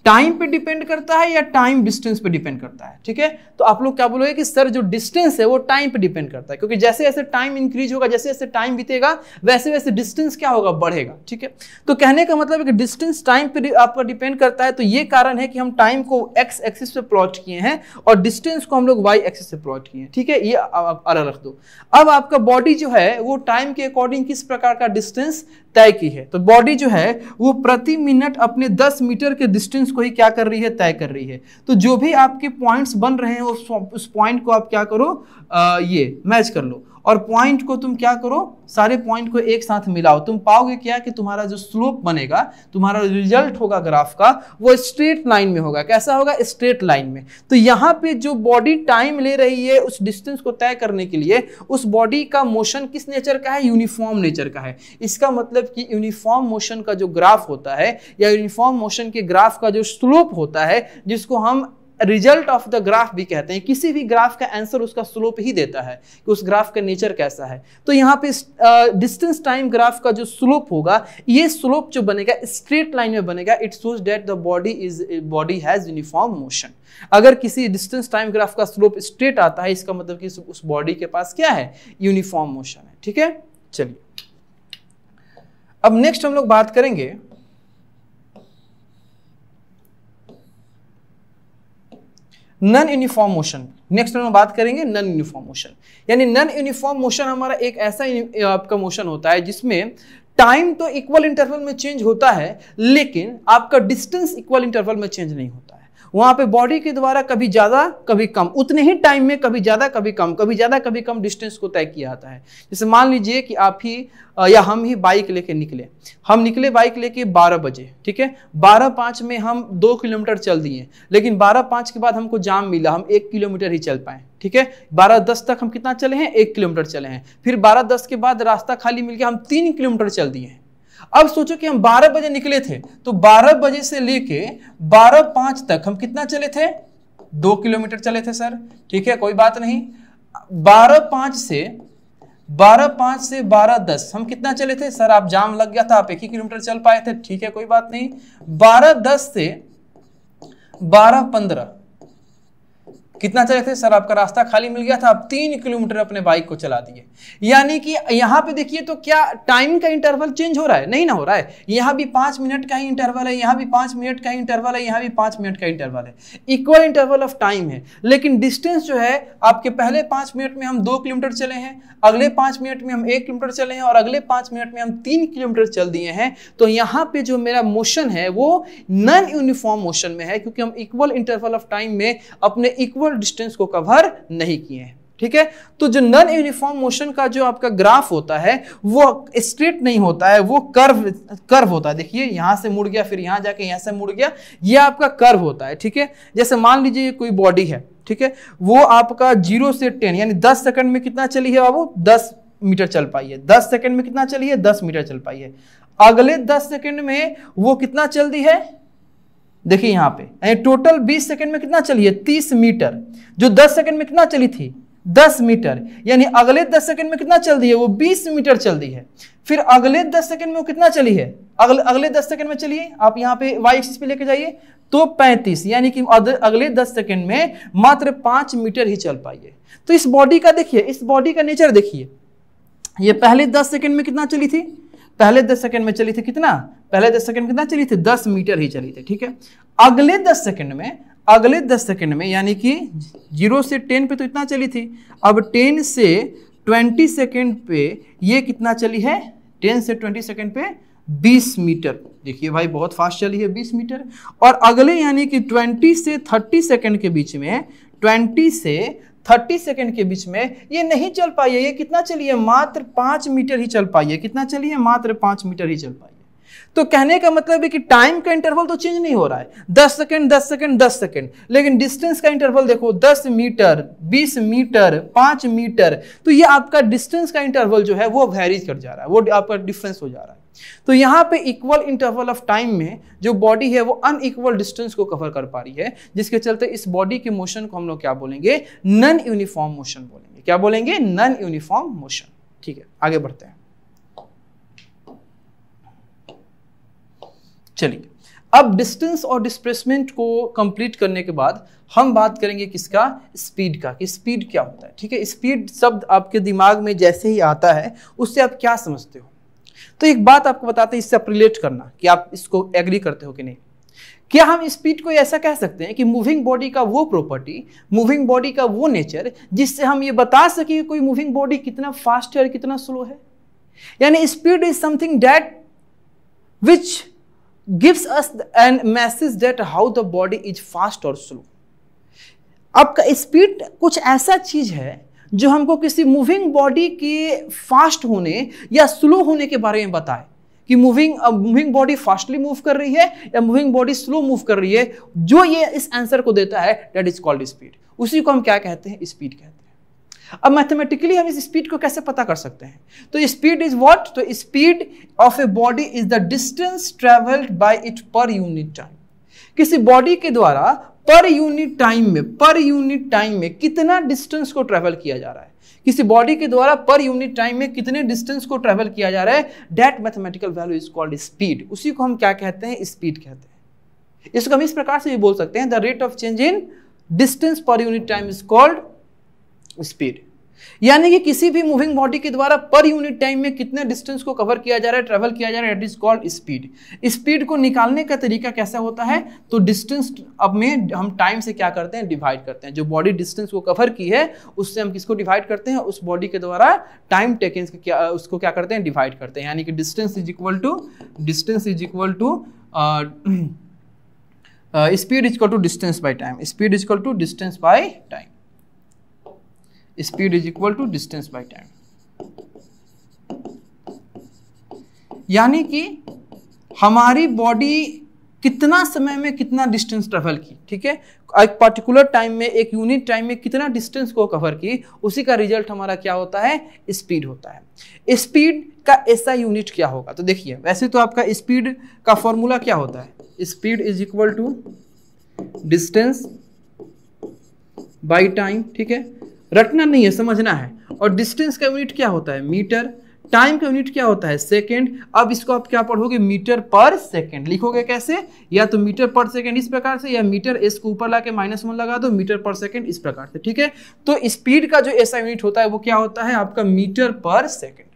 टाइम पे डिपेंड करता है या टाइम डिस्टेंस पे डिपेंड करता है, ठीक है, तो आप लोग क्या बोलोगे कि सर जो डिस्टेंस है वो टाइम पे डिपेंड करता है, क्योंकि जैसे जैसे टाइम इंक्रीज होगा, जैसे जैसे टाइम बीतेगा वैसे वैसे डिस्टेंस क्या होगा, बढ़ेगा, ठीक है। तो कहने का मतलब है कि डिस्टेंस टाइम पे आपका डिपेंड करता है, तो ये कारण है कि हम टाइम को एक्स एक्सिस पे प्लॉट किए हैं और डिस्टेंस को हम लोग वाई एक्सिस से प्लॉट किए हैं, ठीक है, ये अलग रख दो। अब आपका बॉडी जो है वो टाइम के अकॉर्डिंग किस प्रकार का डिस्टेंस तय की है, तो बॉडी जो है वो प्रति मिनट अपने 10 मीटर के डिस्टेंस को ही क्या कर रही है, तय कर रही है। तो जो भी आपके पॉइंट्स बन रहे हैं उस पॉइंट को आप क्या करो, ये मैच कर लो, और पॉइंट को तुम क्या करो, सारे पॉइंट को एक साथ मिलाओ। तुम पाओगे क्या कि तुम्हारा जो स्लोप बनेगा, तुम्हारा रिजल्ट होगा ग्राफ का, वो स्ट्रेट लाइन में होगा। कैसा होगा, स्ट्रेट लाइन में। तो यहाँ पे जो बॉडी टाइम ले रही है उस डिस्टेंस को तय करने के लिए, उस बॉडी का मोशन किस नेचर का है, यूनिफॉर्म नेचर का है। इसका मतलब कि यूनिफॉर्म मोशन का जो ग्राफ होता है या यूनिफॉर्म मोशन के ग्राफ का जो स्लोप होता है, जिसको हम रिजल्ट ऑफ द ग्राफ भी कहते हैं, किसी भी ग्राफ का आंसर उसका स्लोप ही देता है कि उस ग्राफ का नेचर कैसा है। तो यहाँ पे डिस्टेंस टाइम ग्राफ का जो स्लोप होगा, ये स्लोप जो बनेगा स्ट्रेट लाइन में बनेगा। It shows that the body has uniform motion. अगर किसी डिस्टेंस टाइम ग्राफ का स्लोप स्ट्रेट आता है, इसका मतलब कि उस बॉडी के पास क्या है, यूनिफॉर्म मोशन है, ठीक है। चलिए अब नेक्स्ट हम लोग बात करेंगे नॉन यूनिफॉर्म मोशन। नेक्स्ट हम बात करेंगे नॉन यूनिफॉर्म मोशन। यानी नॉन यूनिफॉर्म मोशन हमारा एक ऐसा आपका मोशन होता है जिसमें टाइम तो इक्वल इंटरवल में चेंज होता है, लेकिन आपका डिस्टेंस इक्वल इंटरवल में चेंज नहीं होता है। वहां पे बॉडी के द्वारा कभी ज्यादा कभी कम, उतने ही टाइम में कभी ज्यादा कभी कम, कभी ज्यादा कभी कम डिस्टेंस को तय किया जाता है। जैसे मान लीजिए कि आप ही या हम ही बाइक लेके निकले, हम निकले बाइक लेके 12 बजे, ठीक है, 12:05 में हम 2 किलोमीटर चल दिए, लेकिन 12:05 के बाद हमको जाम मिला, हम 1 किलोमीटर ही चल पाए, ठीक है। 12:10 तक हम कितना चले हैं, 1 किलोमीटर चले हैं। फिर 12:10 के बाद रास्ता खाली मिल गया, हम 3 किलोमीटर चल दिए हैं। अब सोचो कि हम 12 बजे निकले थे, तो 12 बजे से लेके 12:05 तक हम कितना चले थे, 2 किलोमीटर चले थे सर, ठीक है, कोई बात नहीं। 12:05 से 12:10 हम कितना चले थे सर, आप जाम लग गया था, आप 1 ही किलोमीटर चल पाए थे, ठीक है, कोई बात नहीं। 12:10 से 12:15 कितना चले थे सर, आपका रास्ता खाली मिल गया था, आप 3 किलोमीटर अपने बाइक को चला दिए। यानी कि यहाँ पे देखिए तो क्या टाइम का इंटरवल चेंज हो रहा है, नहीं ना हो रहा है। यहाँ भी 5 मिनट का ही इंटरवल है, यहाँ भी 5 मिनट का ही इंटरवल है, यहाँ भी 5 मिनट का इंटरवल है, इक्वल इंटरवल ऑफ टाइम है। लेकिन डिस्टेंस जो है, आपके पहले 5 मिनट में हम 2 किलोमीटर चले हैं, अगले 5 मिनट में हम 1 किलोमीटर चले हैं और अगले 5 मिनट में हम 3 किलोमीटर चल दिए हैं। तो यहाँ पे जो मेरा मोशन है वो नॉन यूनिफॉर्म मोशन में है, क्योंकि हम इक्वल इंटरवल ऑफ टाइम में अपने इक्वल डिस्टेंस को कवर नहीं किए हैं, ठीक है। तो जो नॉन यूनिफॉर्म मोशन का जो आपका ग्राफ होता है वो स्ट्रेट नहीं होता है, वो कर्व होता है। देखिए यहां से मुड़ गया, फिर यहां जाके यहां से मुड़ गया, ये आपका कर्व होता है, ठीक है। जैसे मान लीजिए कोई बॉडी है, ठीक है, वो आपका 0 से 10 यानी 10 सेकंड में कितना चली है बाबू, 10 मीटर चल पाई है। 10 सेकंड में कितना चली है, 10 मीटर चल पाई है। अगले 10 सेकंड में वो कितना चल दी है, देखिए यहां पे टोटल 20 सेकंड में कितना चली है, 30 मीटर। जो 10 सेकंड में कितना चली थी, 10 मीटर, यानी अगले 10 सेकंड में कितना चल दी है, वो 20 मीटर चल दी है। फिर अगले 10 सेकंड में वो कितना चली है, अगले 10 सेकंड में चलिए आप यहाँ पे y एक्सिस पे लेके जाइए, तो 35, यानी कि अगले 10 सेकंड में मात्र 5 मीटर ही चल पाई है। तो इस बॉडी का देखिए, इस बॉडी का नेचर देखिए, ये पहले 10 सेकंड में कितना चली थी, पहले 10 सेकंड में चली थी कितना, पहले 10 सेकंड कितना चली थी, 10 मीटर ही चली थी, ठीक है। अगले 10 सेकंड में यानी कि 0 से 10 पे तो इतना चली थी, अब 10 से 20 सेकंड पे ये कितना चली है, 10 से 20 सेकंड पे 20 मीटर। देखिए भाई बहुत फास्ट चली है 20 मीटर। और अगले यानी कि 20 से 30 सेकंड के बीच में, 20 से 30 सेकंड के बीच में ये नहीं चल पाई है, ये कितना चली है, मात्र 5 मीटर ही चल पाई है। कितना चली है, मात्र 5 मीटर ही चल पाई है। तो कहने का मतलब है कि टाइम का इंटरवल तो चेंज नहीं हो रहा है, 10 सेकंड 10 सेकंड 10 सेकंड, लेकिन डिस्टेंस का इंटरवल देखो 10 मीटर 20 मीटर 5 मीटर। तो ये आपका डिस्टेंस का इंटरवल जो है वो वेरीज कर जा रहा है, वो आपका डिफरेंस हो जा रहा है। तो यहाँ पे इक्वल इंटरवल ऑफ टाइम में जो बॉडी है वो अनइक्वल डिस्टेंस को कवर कर पा रही है, जिसके चलते इस बॉडी के मोशन को हम लोग क्या बोलेंगे, नॉन यूनिफॉर्म मोशन बोलेंगे। क्या बोलेंगे, नॉन यूनिफॉर्म मोशन। ठीक है, आगे बढ़ते हैं। चलिए, अब डिस्टेंस और डिस्प्लेसमेंट को कंप्लीट करने के बाद हम बात करेंगे किसका, स्पीड का, कि स्पीड क्या होता है। ठीक है, स्पीड शब्द आपके दिमाग में जैसे ही आता है उससे आप क्या समझते हो। तो एक बात आपको बताते हैं, इससे आप रिलेट करना कि आप इसको एग्री करते हो कि नहीं। क्या हम स्पीड को ऐसा कह सकते हैं कि मूविंग बॉडी का वो प्रॉपर्टी, मूविंग बॉडी का वो नेचर जिससे हम ये बता सके कि कोई मूविंग बॉडी कितना फास्ट है और कितना स्लो है। यानी speed is something that which gives us an message that how the body is fast or slow। आपका स्पीड कुछ ऐसा चीज है जो हमको किसी मूविंग बॉडी के फास्ट होने या स्लो होने के बारे में बताए कि मूविंग बॉडी फास्टली मूव कर रही है या मूविंग बॉडी स्लो मूव कर रही है। जो ये इस आंसर को देता है दैट इज कॉल्ड स्पीड। उसी को हम क्या कहते हैं, स्पीड कहते हैं। अब मैथमेटिकली हम इस स्पीड को कैसे पता कर सकते हैं, तो स्पीड इज व्हाट, तो speed of a body is the distance travelled by it पर यूनिट टाइम। किसी बॉडी के द्वारा पर यूनिट टाइम में कितना डिस्टेंस को ट्रेवल किया जा रहा है, किसी बॉडी के द्वारा पर यूनिट टाइम में कितने डिस्टेंस को ट्रेवल किया जा रहा है, that mathematical value is called speed. उसी को हम क्या कहते हैं, स्पीड कहते हैं। इसको हम इस प्रकार से भी बोल सकते हैं, the rate of change in distance पर unit time is called speed. यानी कि किसी भी मूविंग बॉडी के द्वारा पर यूनिट टाइम में कितने डिस्टेंस को कवर किया जा रहा है, ट्रेवल किया जा रहा है, it is called speed. Speed को निकालने का तरीका कैसा होता है, तो डिस्टेंस अब में हम टाइम से क्या करते हैं, डिवाइड करते हैं। जो बॉडी डिस्टेंस को कवर की है उससे हम किसको डिवाइड करते हैं, उस बॉडी के द्वारा टाइम टेकन उसको क्या करते हैं, डिवाइड करते हैं। यानी कि distance is equal to speed is equal to distance by time, speed is equal to distance by time, speed is equal to distance by time. यानी कि हमारी बॉडी कितना समय में कितना डिस्टेंस ट्रेवल की, ठीक है, एक पर्टिकुलर टाइम में, एक यूनिट टाइम में कितना डिस्टेंस को कवर की, उसी का रिजल्ट हमारा क्या होता है, स्पीड होता है। स्पीड का ऐसा यूनिट क्या होगा, तो देखिए वैसे तो आपका स्पीड का फॉर्मूला क्या होता है, speed is equal to distance by time. ठीक है, रटना नहीं है, समझना है। और डिस्टेंस का यूनिट क्या होता है, मीटर। टाइम का यूनिट क्या होता है, सेकंड। अब इसको आप क्या पढ़ोगे, मीटर पर सेकंड। लिखोगे कैसे, या तो मीटर पर सेकंड इस प्रकार से, या मीटर एस को ऊपर लाके -1 लगा दो, मीटर पर सेकंड इस प्रकार से। ठीक है, तो स्पीड का जो ऐसा यूनिट होता है वो क्या होता है, आपका मीटर पर सेकंड।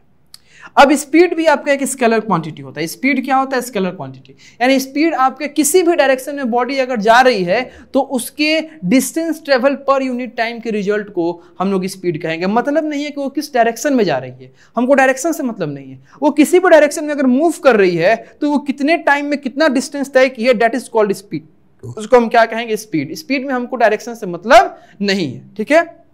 अब स्पीड भी आपका एक स्केलर क्वांटिटी होता है। स्पीड क्या होता है, स्केलर क्वांटिटी। यानी स्पीड आपके किसी भी डायरेक्शन में बॉडी अगर जा रही है तो उसके distance travel per unit time के रिजल्ट को हम लोग स्पीड कहेंगे। मतलब नहीं है कि वो किस डायरेक्शन में जा रही है, हमको डायरेक्शन से मतलब नहीं है। वो किसी भी डायरेक्शन में अगर मूव कर रही है तो वो कितने टाइम में कितना डिस्टेंस तय की है, दैट इज कॉल्ड स्पीड। उसको हम क्या कहेंगे, स्पीड। स्पीड में हमको डायरेक्शन से मतलब नहीं है। ठीक है,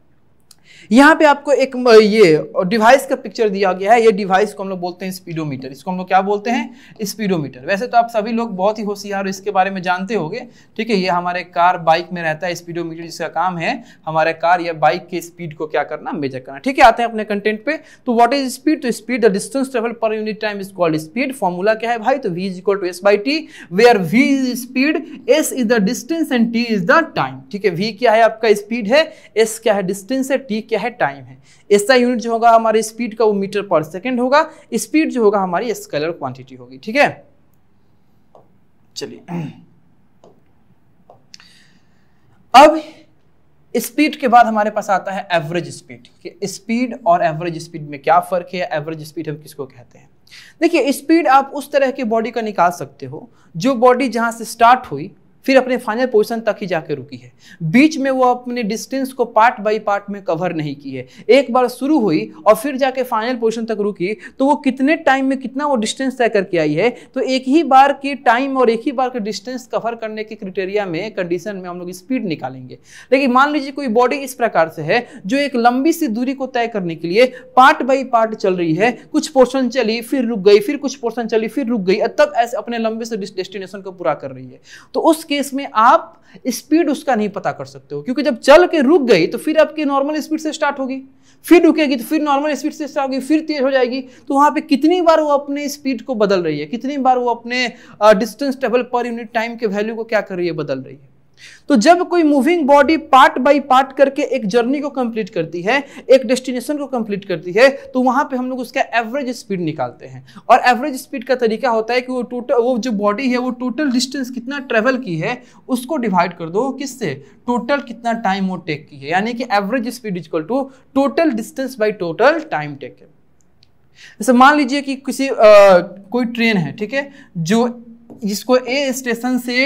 यहाँ पे आपको एक ये डिवाइस का पिक्चर दिया गया है। ये डिवाइस को हम लोग बोलते हैं स्पीडोमीटर। इसको हम लोग क्या बोलते हैं? स्पीडोमीटर। वैसे तो आप सभी लोग बहुत ही होशियार इसके बारे में जानते होंगे, ठीक है। ये हमारे कार बाइक में रहता है स्पीडोमीटर, जिसका काम है हमारे कार या बाइक के स्पीड को क्या करना? मेजर करना, ठीक है। आते हैं अपने कंटेंट पे। तो व्हाट इज स्पीड? तो speed the distance travel per unit time is called speed. Formula क्या है भाई? तो v is equal to s/t, where v is speed, s is the distance and t is the time, ठीक है। v क्या है? आपका स्पीड है, s क्या है? डिस्टेंस है, t क्या है? टाइम है। ऐसा यूनिट जो होगा हमारे स्पीड का वो मीटर पर सेकंड होगा। स्पीड जो होगा हमारी स्केलर क्वांटिटी होगी, ठीक है। चलिए अब स्पीड के बाद हमारे पास आता है एवरेज स्पीड। कि स्पीड और एवरेज स्पीड में क्या फर्क है? एवरेज स्पीड हम किसको कहते हैं? देखिए, स्पीड आप उस तरह की बॉडी का निकाल सकते हो जो बॉडी जहां से स्टार्ट हुई फिर अपने फाइनल पोजीशन तक ही जाके रुकी है, बीच में वो अपने डिस्टेंस को पार्ट बाय पार्ट में कवर नहीं की है। एक बार शुरू हुई और फिर जाके फाइनल पोजीशन तक रुकी, तो वो कितने टाइम में कितना वो डिस्टेंस तय करके आई है। तो एक ही बार की टाइम और एक ही बार के डिस्टेंस कवर करने के क्राइटेरिया में, कंडीशन में हम लोग स्पीड निकालेंगे। लेकिन मान लीजिए कोई बॉडी इस प्रकार से है जो एक लंबी सी दूरी को तय करने के लिए पार्ट बाई पार्ट चल रही है, कुछ पोर्शन चली फिर रुक गई, फिर कुछ पोर्शन चली फिर रुक गई, तब ऐसे अपने लंबे से डेस्टिनेशन को पूरा कर रही है। तो उस केस में आप स्पीड उसका नहीं पता कर सकते हो, क्योंकि जब चल के रुक गई तो फिर आपकी नॉर्मल स्पीड से स्टार्ट होगी, फिर रुकेगी तो फिर नॉर्मल स्पीड से स्टार्ट होगी, फिर तेज हो जाएगी। तो वहां पे कितनी बार वो अपने स्पीड को बदल रही है, कितनी बार वो अपने distance travel per unit time के वैल्यू को क्या कर रही है? बदल रही है। तो जब कोई moving body part by part करके एक जर्नी को कंप्लीट करती है, एक डेस्टिनेशन को कंप्लीट करती है, तो वहां पे हम लोग उसका एवरेज स्पीड निकालते हैं। और एवरेज स्पीड का तरीका होता है कि वो जो बॉडी है वो टोटल डिस्टेंस कितना ट्रेवल की है उसको डिवाइड कर दो किससे? टोटल कितना टाइम वो टेक की है, यानी कि average speed equal to total distance by total time take है। जैसे मान लीजिए कि किसी कोई ट्रेन है, ठीक है, जिसको ए स्टेशन से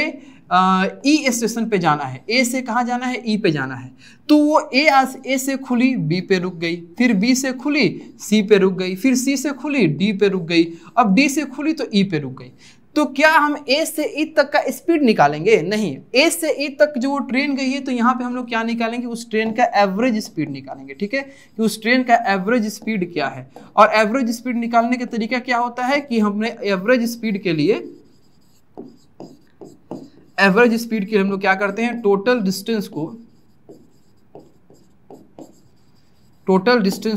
ई स्टेशन पे जाना है। ए से कहाँ जाना है? ई पे जाना है। तो वो ए से खुली, बी पे रुक गई, फिर बी से खुली, सी पे रुक गई, फिर सी से खुली, डी पे रुक गई, अब डी से खुली तो ई पे रुक गई। तो क्या हम ए से ई तक का स्पीड निकालेंगे? नहीं। ए से ई तक जो वो ट्रेन गई है तो यहाँ पे हम लोग क्या निकालेंगे? उस ट्रेन का एवरेज स्पीड निकालेंगे, ठीक है, कि उस ट्रेन का एवरेज स्पीड क्या है। और एवरेज स्पीड निकालने का तरीका क्या होता है कि हमने एवरेज स्पीड के लिए हम लोग क्या करते हैं? टोटल डिस्टेंस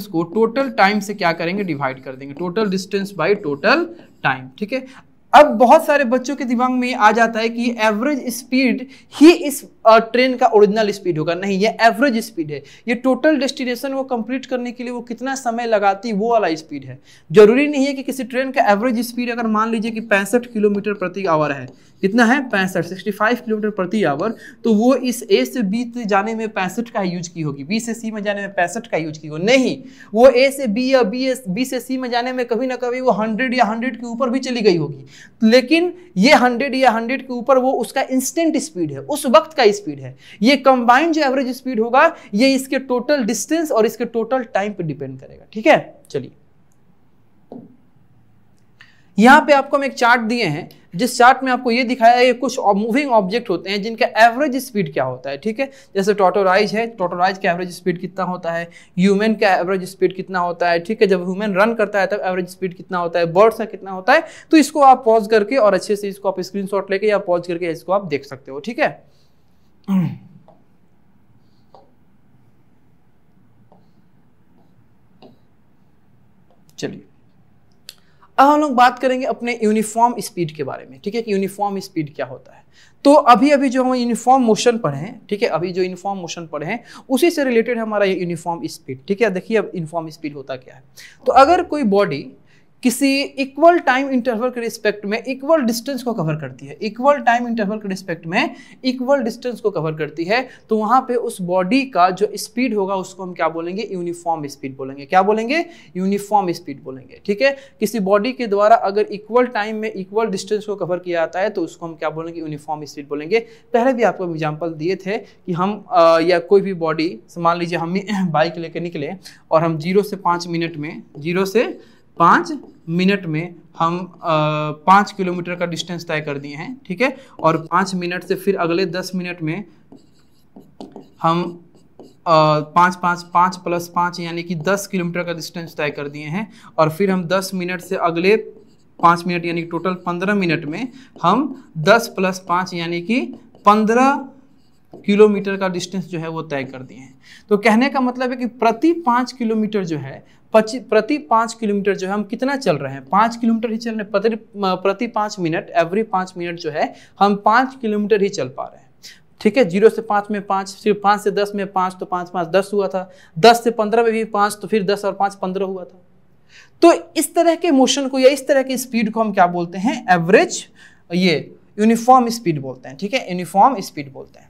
को टोटल टाइम से क्या करेंगे? डिवाइड कर देंगे। Total distance by total time, ठीक है। अब बहुत सारे बच्चों के दिमाग में आ जाता है कि एवरेज स्पीड ही इस ट्रेन का ओरिजिनल स्पीड होगा। नहीं, ये एवरेज स्पीड है। ये टोटल डेस्टिनेशन को कंप्लीट करने के लिए वो कितना समय लगाती वो वाला स्पीड है। जरूरी नहीं है कि किसी ट्रेन का एवरेज स्पीड अगर मान लीजिए कि 65 किलोमीटर प्रति आवर है, कितना है? 65 किलोमीटर प्रति आवर, तो वो इस ए से बी से जाने में 65 का यूज की होगी, बी से सी में जाने में 65 का यूज की होगी। नहीं, वो ए से बी या बी से सी में जाने में कभी ना कभी वो 100 या 100 के ऊपर भी चली गई होगी, लेकिन ये 100 या 100 के ऊपर वो उसका इंस्टेंट स्पीड है, उस वक्त का स्पीड है। ये कंबाइंड जो एवरेज स्पीड होगा ये इसके टोटल डिस्टेंस और इसके टोटल टाइम पे डिपेंड करेगा, ठीक है। चलिए, यहां पे आपको हम एक चार्ट दिए हैं, जिस चार्ट में आपको ये दिखाया है कुछ मूविंग ऑब्जेक्ट होते हैं जिनका एवरेज स्पीड क्या होता है, ठीक है। जैसे टॉर्टोराइज है, टॉर्टोराइज का एवरेज स्पीड कितना होता है, ह्यूमन का एवरेज स्पीड कितना होता है, ठीक है। जब ह्यूमन रन करता है तब एवरेज स्पीड कितना होता है, बर्ड्स का कितना होता है। तो इसको आप पॉज करके और अच्छे से इसको आप स्क्रीनशॉट लेके या पॉज करके इसको आप देख सकते हो, ठीक है। चलिए, अब हम लोग बात करेंगे अपने यूनिफॉर्म स्पीड के बारे में, ठीक है, कि यूनिफॉर्म स्पीड क्या होता है। तो अभी जो हम यूनिफॉर्म मोशन पढ़े हैं, ठीक है, अभी जो यूनिफॉर्म मोशन पढ़े हैं उसी से रिलेटेड हमारा ये यूनिफॉर्म स्पीड, ठीक है। देखिए अब यूनिफॉर्म स्पीड होता क्या है। तो अगर कोई बॉडी किसी इक्वल टाइम इंटरवल के रिस्पेक्ट में इक्वल डिस्टेंस को कवर करती है, इक्वल टाइम इंटरवल के रिस्पेक्ट में इक्वल डिस्टेंस को कवर करती है, तो वहां पे उस बॉडी का जो स्पीड होगा उसको हम क्या बोलेंगे? यूनिफॉर्म स्पीड बोलेंगे। क्या बोलेंगे? यूनिफॉर्म स्पीड बोलेंगे, ठीक है। किसी बॉडी के द्वारा अगर इक्वल टाइम में इक्वल डिस्टेंस को कवर किया जाता है तो उसको हम क्या बोलेंगे? यूनिफॉर्म स्पीड बोलेंगे। पहले भी आपको एग्जाम्पल दिए थे कि हम या कोई भी बॉडी, मान लीजिए हम बाइक लेकर निकले और हम 0 से 5 मिनट में हम 5 किलोमीटर का डिस्टेंस तय कर दिए हैं, ठीक है। और 5 मिनट से फिर अगले 10 मिनट में हम 5 प्लस 5 यानी कि 10 किलोमीटर का डिस्टेंस तय कर दिए हैं। और फिर हम 10 मिनट से अगले 5 मिनट यानी टोटल 15 मिनट में हम 10 प्लस 5 यानी कि 15 किलोमीटर का डिस्टेंस जो है वो तय कर दिए हैं। तो कहने का मतलब है कि प्रति 5 किलोमीटर जो है प्रति 5 किलोमीटर जो है हम कितना चल रहे हैं, 5 किलोमीटर ही चल रहे हैं। प्रति 5 मिनट, एवरी 5 मिनट जो है हम 5 किलोमीटर ही चल पा रहे हैं। ठीक है, 0 से 5 में 5, फिर 5 से 10 में 5, तो 5 5 10 हुआ था। 10 से 15 में भी 5, तो फिर 10 और 5 15 हुआ था। तो इस तरह के मोशन को या इस तरह की स्पीड को हम क्या बोलते हैं, एवरेज, ये यूनिफॉर्म स्पीड बोलते हैं। ठीक है, यूनिफॉर्म स्पीड बोलते हैं।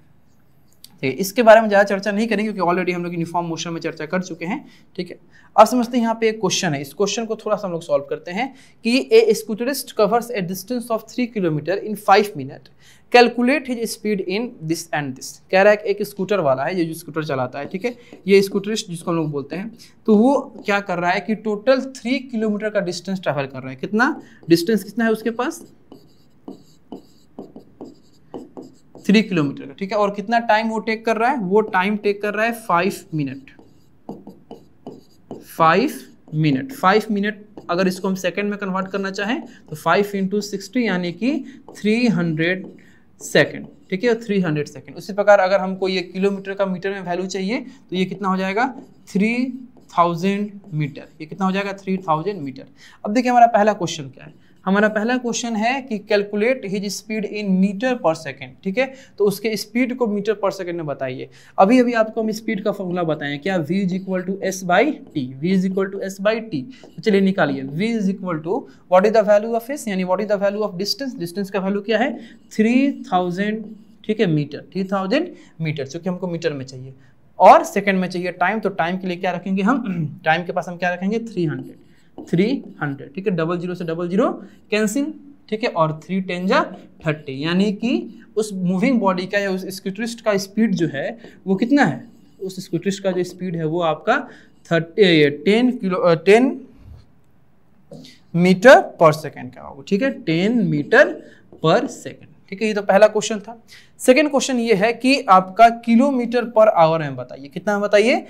ठीक है, इसके बारे में ज़्यादा चर्चा नहीं करेंगे क्योंकि ऑलरेडी हम लोग यूनिफॉर्म मोशन में चर्चा कर चुके हैं। ठीक है, अब समझते हैं यहाँ पे एक क्वेश्चन है, इस क्वेश्चन को थोड़ा सा हम लोग सॉल्व करते हैं कि a scooterist covers a distance of 3 kilometre in 5 minute, calculate his speed in this and this. कह रहा है कि एक स्कूटर वाला है, ये जो स्कूटर चलाता है, ठीक है, ये स्कूटरिस्ट जिसको हम लोग बोलते हैं, तो वो क्या कर रहा है कि टोटल 3 किलोमीटर का डिस्टेंस ट्रैवल कर रहा है। कितना डिस्टेंस, कितना है उसके पास, 3 किलोमीटर का। ठीक है, और कितना टाइम वो टेक कर रहा है, वो टाइम टेक कर रहा है 5 मिनट। 5 मिनट अगर इसको हम सेकंड में कन्वर्ट करना चाहें तो 5 × 60 यानी कि 300 सेकंड। ठीक है, 300 सेकंड। उसी प्रकार अगर हमको ये किलोमीटर का मीटर में वैल्यू चाहिए तो ये कितना हो जाएगा, 3000 मीटर। ये कितना हो जाएगा, 3000 मीटर। अब देखिए हमारा पहला क्वेश्चन क्या है, हमारा पहला क्वेश्चन है कि calculate his speed in metre per second. ठीक है, तो उसके स्पीड को मीटर पर सेकंड में बताइए। अभी अभी आपको हम स्पीड का फॉर्मूला बताएं, क्या, v = s/t, v = s/t। तो चलिए निकालिए, v = what is the value of s, यानी what is the value of distance. Distance का वैल्यू क्या है, 3000। ठीक है, मीटर, 3000 मीटर, क्योंकि हमको मीटर में चाहिए और सेकंड में चाहिए टाइम। तो टाइम के लिए क्या रखेंगे हम, टाइम के पास हम क्या रखेंगे, 300। ठीक है, 00 से 00 कैंसिल। ठीक है, और 3 × 10 = 30, यानी कि उस मूविंग बॉडी का या उस स्कूटरिस्ट का स्पीड जो है वो कितना है, उस स्कूटरिस्ट का जो स्पीड है वो आपका 10 मीटर पर सेकेंड का होगा। ठीक है, 10 मीटर पर सेकेंड। ठीक है, ये तो पहला क्वेश्चन था। सेकेंड क्वेश्चन ये है कि आपका किलोमीटर पर आवर में बताइए, कितना है बताइए,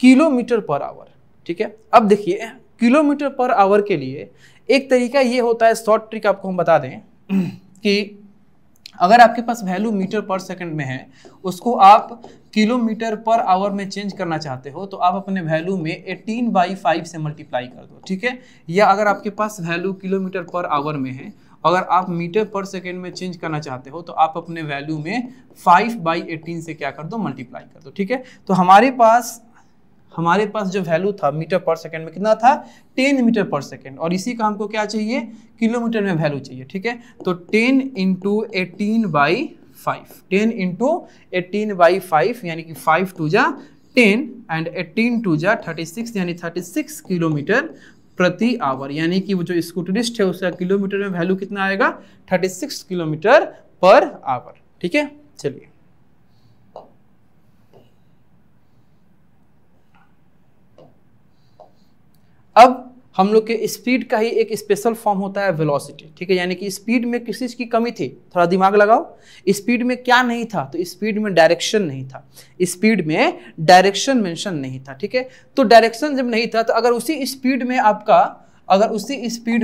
किलोमीटर पर आवर। ठीक है, अब देखिए किलोमीटर पर आवर के लिए एक तरीका ये होता है, शॉर्ट ट्रिक आपको हम बता दें कि अगर आपके पास वैल्यू मीटर पर सेकंड में है, उसको आप किलोमीटर पर आवर में चेंज करना चाहते हो तो आप अपने वैल्यू में 18/5 से मल्टीप्लाई कर दो। ठीक है, या अगर आपके पास वैल्यू किलोमीटर पर आवर में है, अगर आप मीटर पर सेकेंड में चेंज करना चाहते हो तो आप अपने वैल्यू में 5/18 से क्या कर दो, मल्टीप्लाई कर दो। ठीक है, तो हमारे पास जो वैल्यू था मीटर पर सेकंड में कितना था, 10 मीटर पर सेकंड, और इसी का हमको क्या चाहिए, किलोमीटर में वैल्यू चाहिए। ठीक है, तो 10 × 18/5, 10 × 18/5 यानी कि 5 2 जा 10 एंड 18 2 जा 36 यानी 36 किलोमीटर प्रति आवर, यानी कि वो जो स्कूटरिस्ट है उसका किलोमीटर में वैल्यू कितना आएगा, 36 किलोमीटर पर आवर। ठीक है, चलिए अब हम लोग के स्पीड का ही एक स्पेशल फॉर्म होता है वेलोसिटी। ठीक है, यानी कि स्पीड में किस चीज़ की कमी थी, थोड़ा दिमाग लगाओ। स्पीड में क्या नहीं था, तो स्पीड में डायरेक्शन नहीं था, स्पीड में डायरेक्शन मेंशन नहीं था। ठीक है, तो डायरेक्शन जब नहीं था तो अगर उसी स्पीड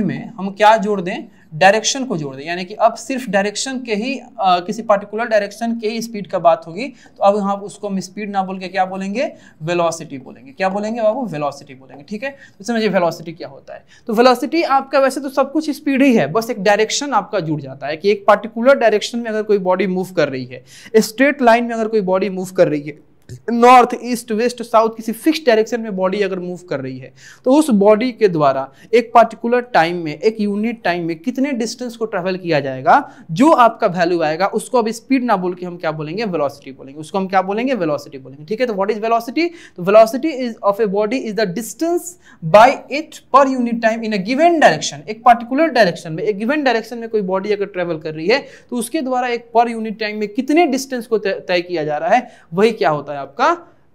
में हम क्या जोड़ दें, डायरेक्शन को जोड़ दें, यानी कि अब सिर्फ डायरेक्शन के ही किसी पर्टिकुलर डायरेक्शन के ही स्पीड का बात होगी, तो अब यहाँ उसको हम स्पीड ना बोल के क्या बोलेंगे, वेलोसिटी बोलेंगे। क्या बोलेंगे बाबू, वेलोसिटी बोलेंगे। ठीक है, तो समझिए वेलोसिटी क्या होता है। तो वेलोसिटी आपका वैसे तो सब कुछ स्पीड ही है, बस एक डायरेक्शन आपका जुड़ जाता है कि एक पर्टिकुलर डायरेक्शन में अगर कोई बॉडी मूव कर रही है, स्ट्रेट लाइन में अगर कोई बॉडी मूव कर रही है, नॉर्थ ईस्ट वेस्ट साउथ किसी फिक्स डायरेक्शन में बॉडी अगर मूव कर रही है, तो उस बॉडी के द्वारा एक पर्टिकुलर टाइम में, एक यूनिट टाइम में कितने डिस्टेंस को ट्रैवल किया जाएगा, जो आपका वैल्यू आएगा उसको अब स्पीड ना बोल के हम क्या बोलेंगे, वेलोसिटी बोलेंगे। उसको हम क्या बोलेंगे, वेलोसिटी बोलेंगे। ठीक है, तो व्हाट इज वेलोसिटी, तो velocity is of a body is the distance by it पर unit time in a given direction. एक पर्टिकुलर डायरेक्शन में, एक गिवन डायरेक्शन में कोई बॉडी अगर ट्रैवल कर रही है तो उसके द्वारा एक पर यूनिट टाइम में कितने डिस्टेंस को तय किया जा रहा है, वही क्या होता है आपका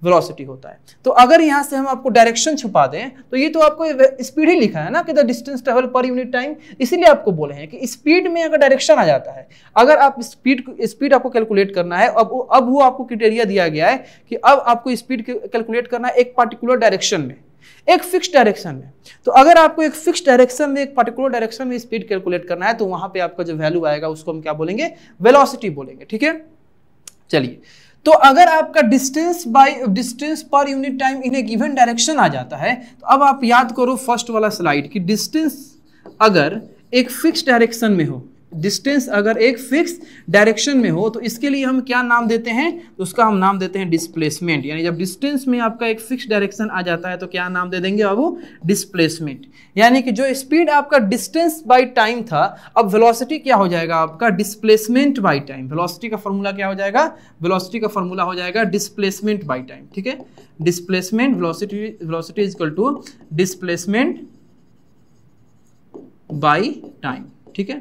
वेलोसिटी होता है। तो अगर यहाँ से हम आपको डायरेक्शन छुपा दें तो ये तो आपको स्पीड ही लिखा है ना कि the distance travel per unit time, इसीलिए आपको बोले हैं कि स्पीड में अगर डायरेक्शन आ जाता है, अगर आप स्पीड आपको कैलकुलेट करना है, अब वो आपको क्राइटेरिया दिया गया है कि अब आपको स्पीड कैलकुलेट करना है एक पार्टिकुलर डायरेक्शन में, एक फिक्स डायरेक्शन में। तो अगर आपको एक फिक्स डायरेक्शन में, एक पर्टिकुलर डायरेक्शन में स्पीड कैलकुलेट करना है तो वहां पे आपका जो वैल्यू आएगा उसको हम क्या बोलेंगे, वेलोसिटी बोलेंगे। ठीक है, चलिए, तो अगर आपका डिस्टेंस पर unit time in a given direction आ जाता है, तो अब आप याद करो फर्स्ट वाला स्लाइड कि डिस्टेंस अगर एक फिक्स डायरेक्शन में हो, डिस्टेंस अगर एक फिक्स डायरेक्शन में हो तो इसके लिए हम क्या नाम देते हैं, तो उसका हम नाम देते हैं डिस्प्लेसमेंट। यानी जब डिस्टेंस में आपका एक फिक्स डायरेक्शन आ जाता है तो क्या नाम दे देंगे बाबू, डिस्प्लेसमेंट। यानी कि जो स्पीड आपका डिस्टेंस बाय टाइम था, अब वेलोसिटी क्या हो जाएगा आपका, डिस्प्लेसमेंट बाय टाइम। वेलोसिटी का फॉर्मूला क्या हो जाएगा, वेलोसिटी का फॉर्मूला हो जाएगा डिस्प्लेसमेंट बाय टाइम। ठीक है, displacement velocity is equal to displacement by time. ठीक है,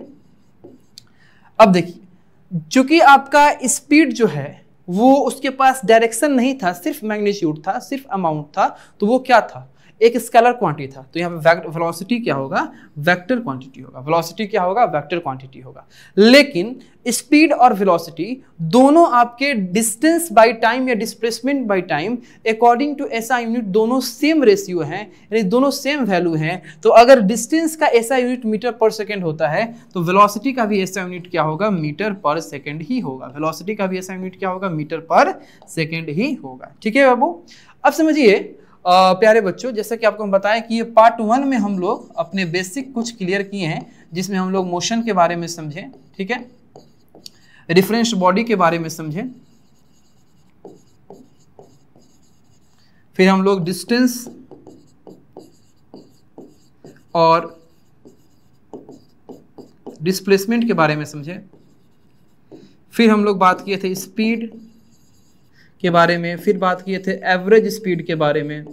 अब देखिए, चूंकि आपका स्पीड जो है वो उसके पास डायरेक्शन नहीं था, सिर्फ मैग्नीट्यूड था, सिर्फ अमाउंट था, तो वो क्या था, एक स्केलर क्वांटिटी था। तो यहाँ पे वेलोसिटी क्या होगा, वेक्टर क्वांटिटी होगा। वेलोसिटी क्या होगा, वेक्टर क्वांटिटी होगा। लेकिन स्पीड और वेलोसिटी दोनों आपके डिस्टेंस बाय टाइम या displacement by time according to SI unit दोनों सेम रेशियो हैं, यानी दोनों सेम वैल्यू हैं। तो अगर डिस्टेंस का एसआई यूनिट मीटर पर सेकेंड होता है तो वेलोसिटी का भी एसआई यूनिट क्या होगा, मीटर पर सेकेंड ही होगा। वेलोसिटी का भी एसआई यूनिट क्या होगा, मीटर पर सेकेंड ही होगा। ठीक है बाबू, अब समझिए प्यारे बच्चों, जैसा कि आपको हम बताएं कि ये पार्ट 1 में हम लोग अपने बेसिक कुछ क्लियर किए हैं, जिसमें हम लोग मोशन के बारे में समझे, ठीक है, रिफरेंस बॉडी के बारे में समझे, फिर हम लोग डिस्टेंस और डिस्प्लेसमेंट के बारे में समझे, फिर हम लोग बात किए थे स्पीड के बारे में, फिर बात किए थे एवरेज स्पीड के बारे में,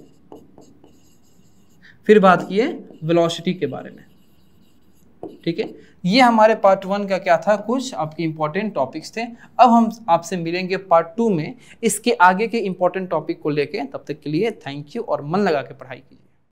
फिर बात किए वेलोसिटी के बारे में। ठीक है, ये हमारे पार्ट 1 का क्या था, कुछ आपके इंपॉर्टेंट टॉपिक्स थे। अब हम आपसे मिलेंगे पार्ट 2 में इसके आगे के इंपॉर्टेंट टॉपिक को लेके। तब तक के लिए थैंक यू और मन लगा के पढ़ाई कीजिए।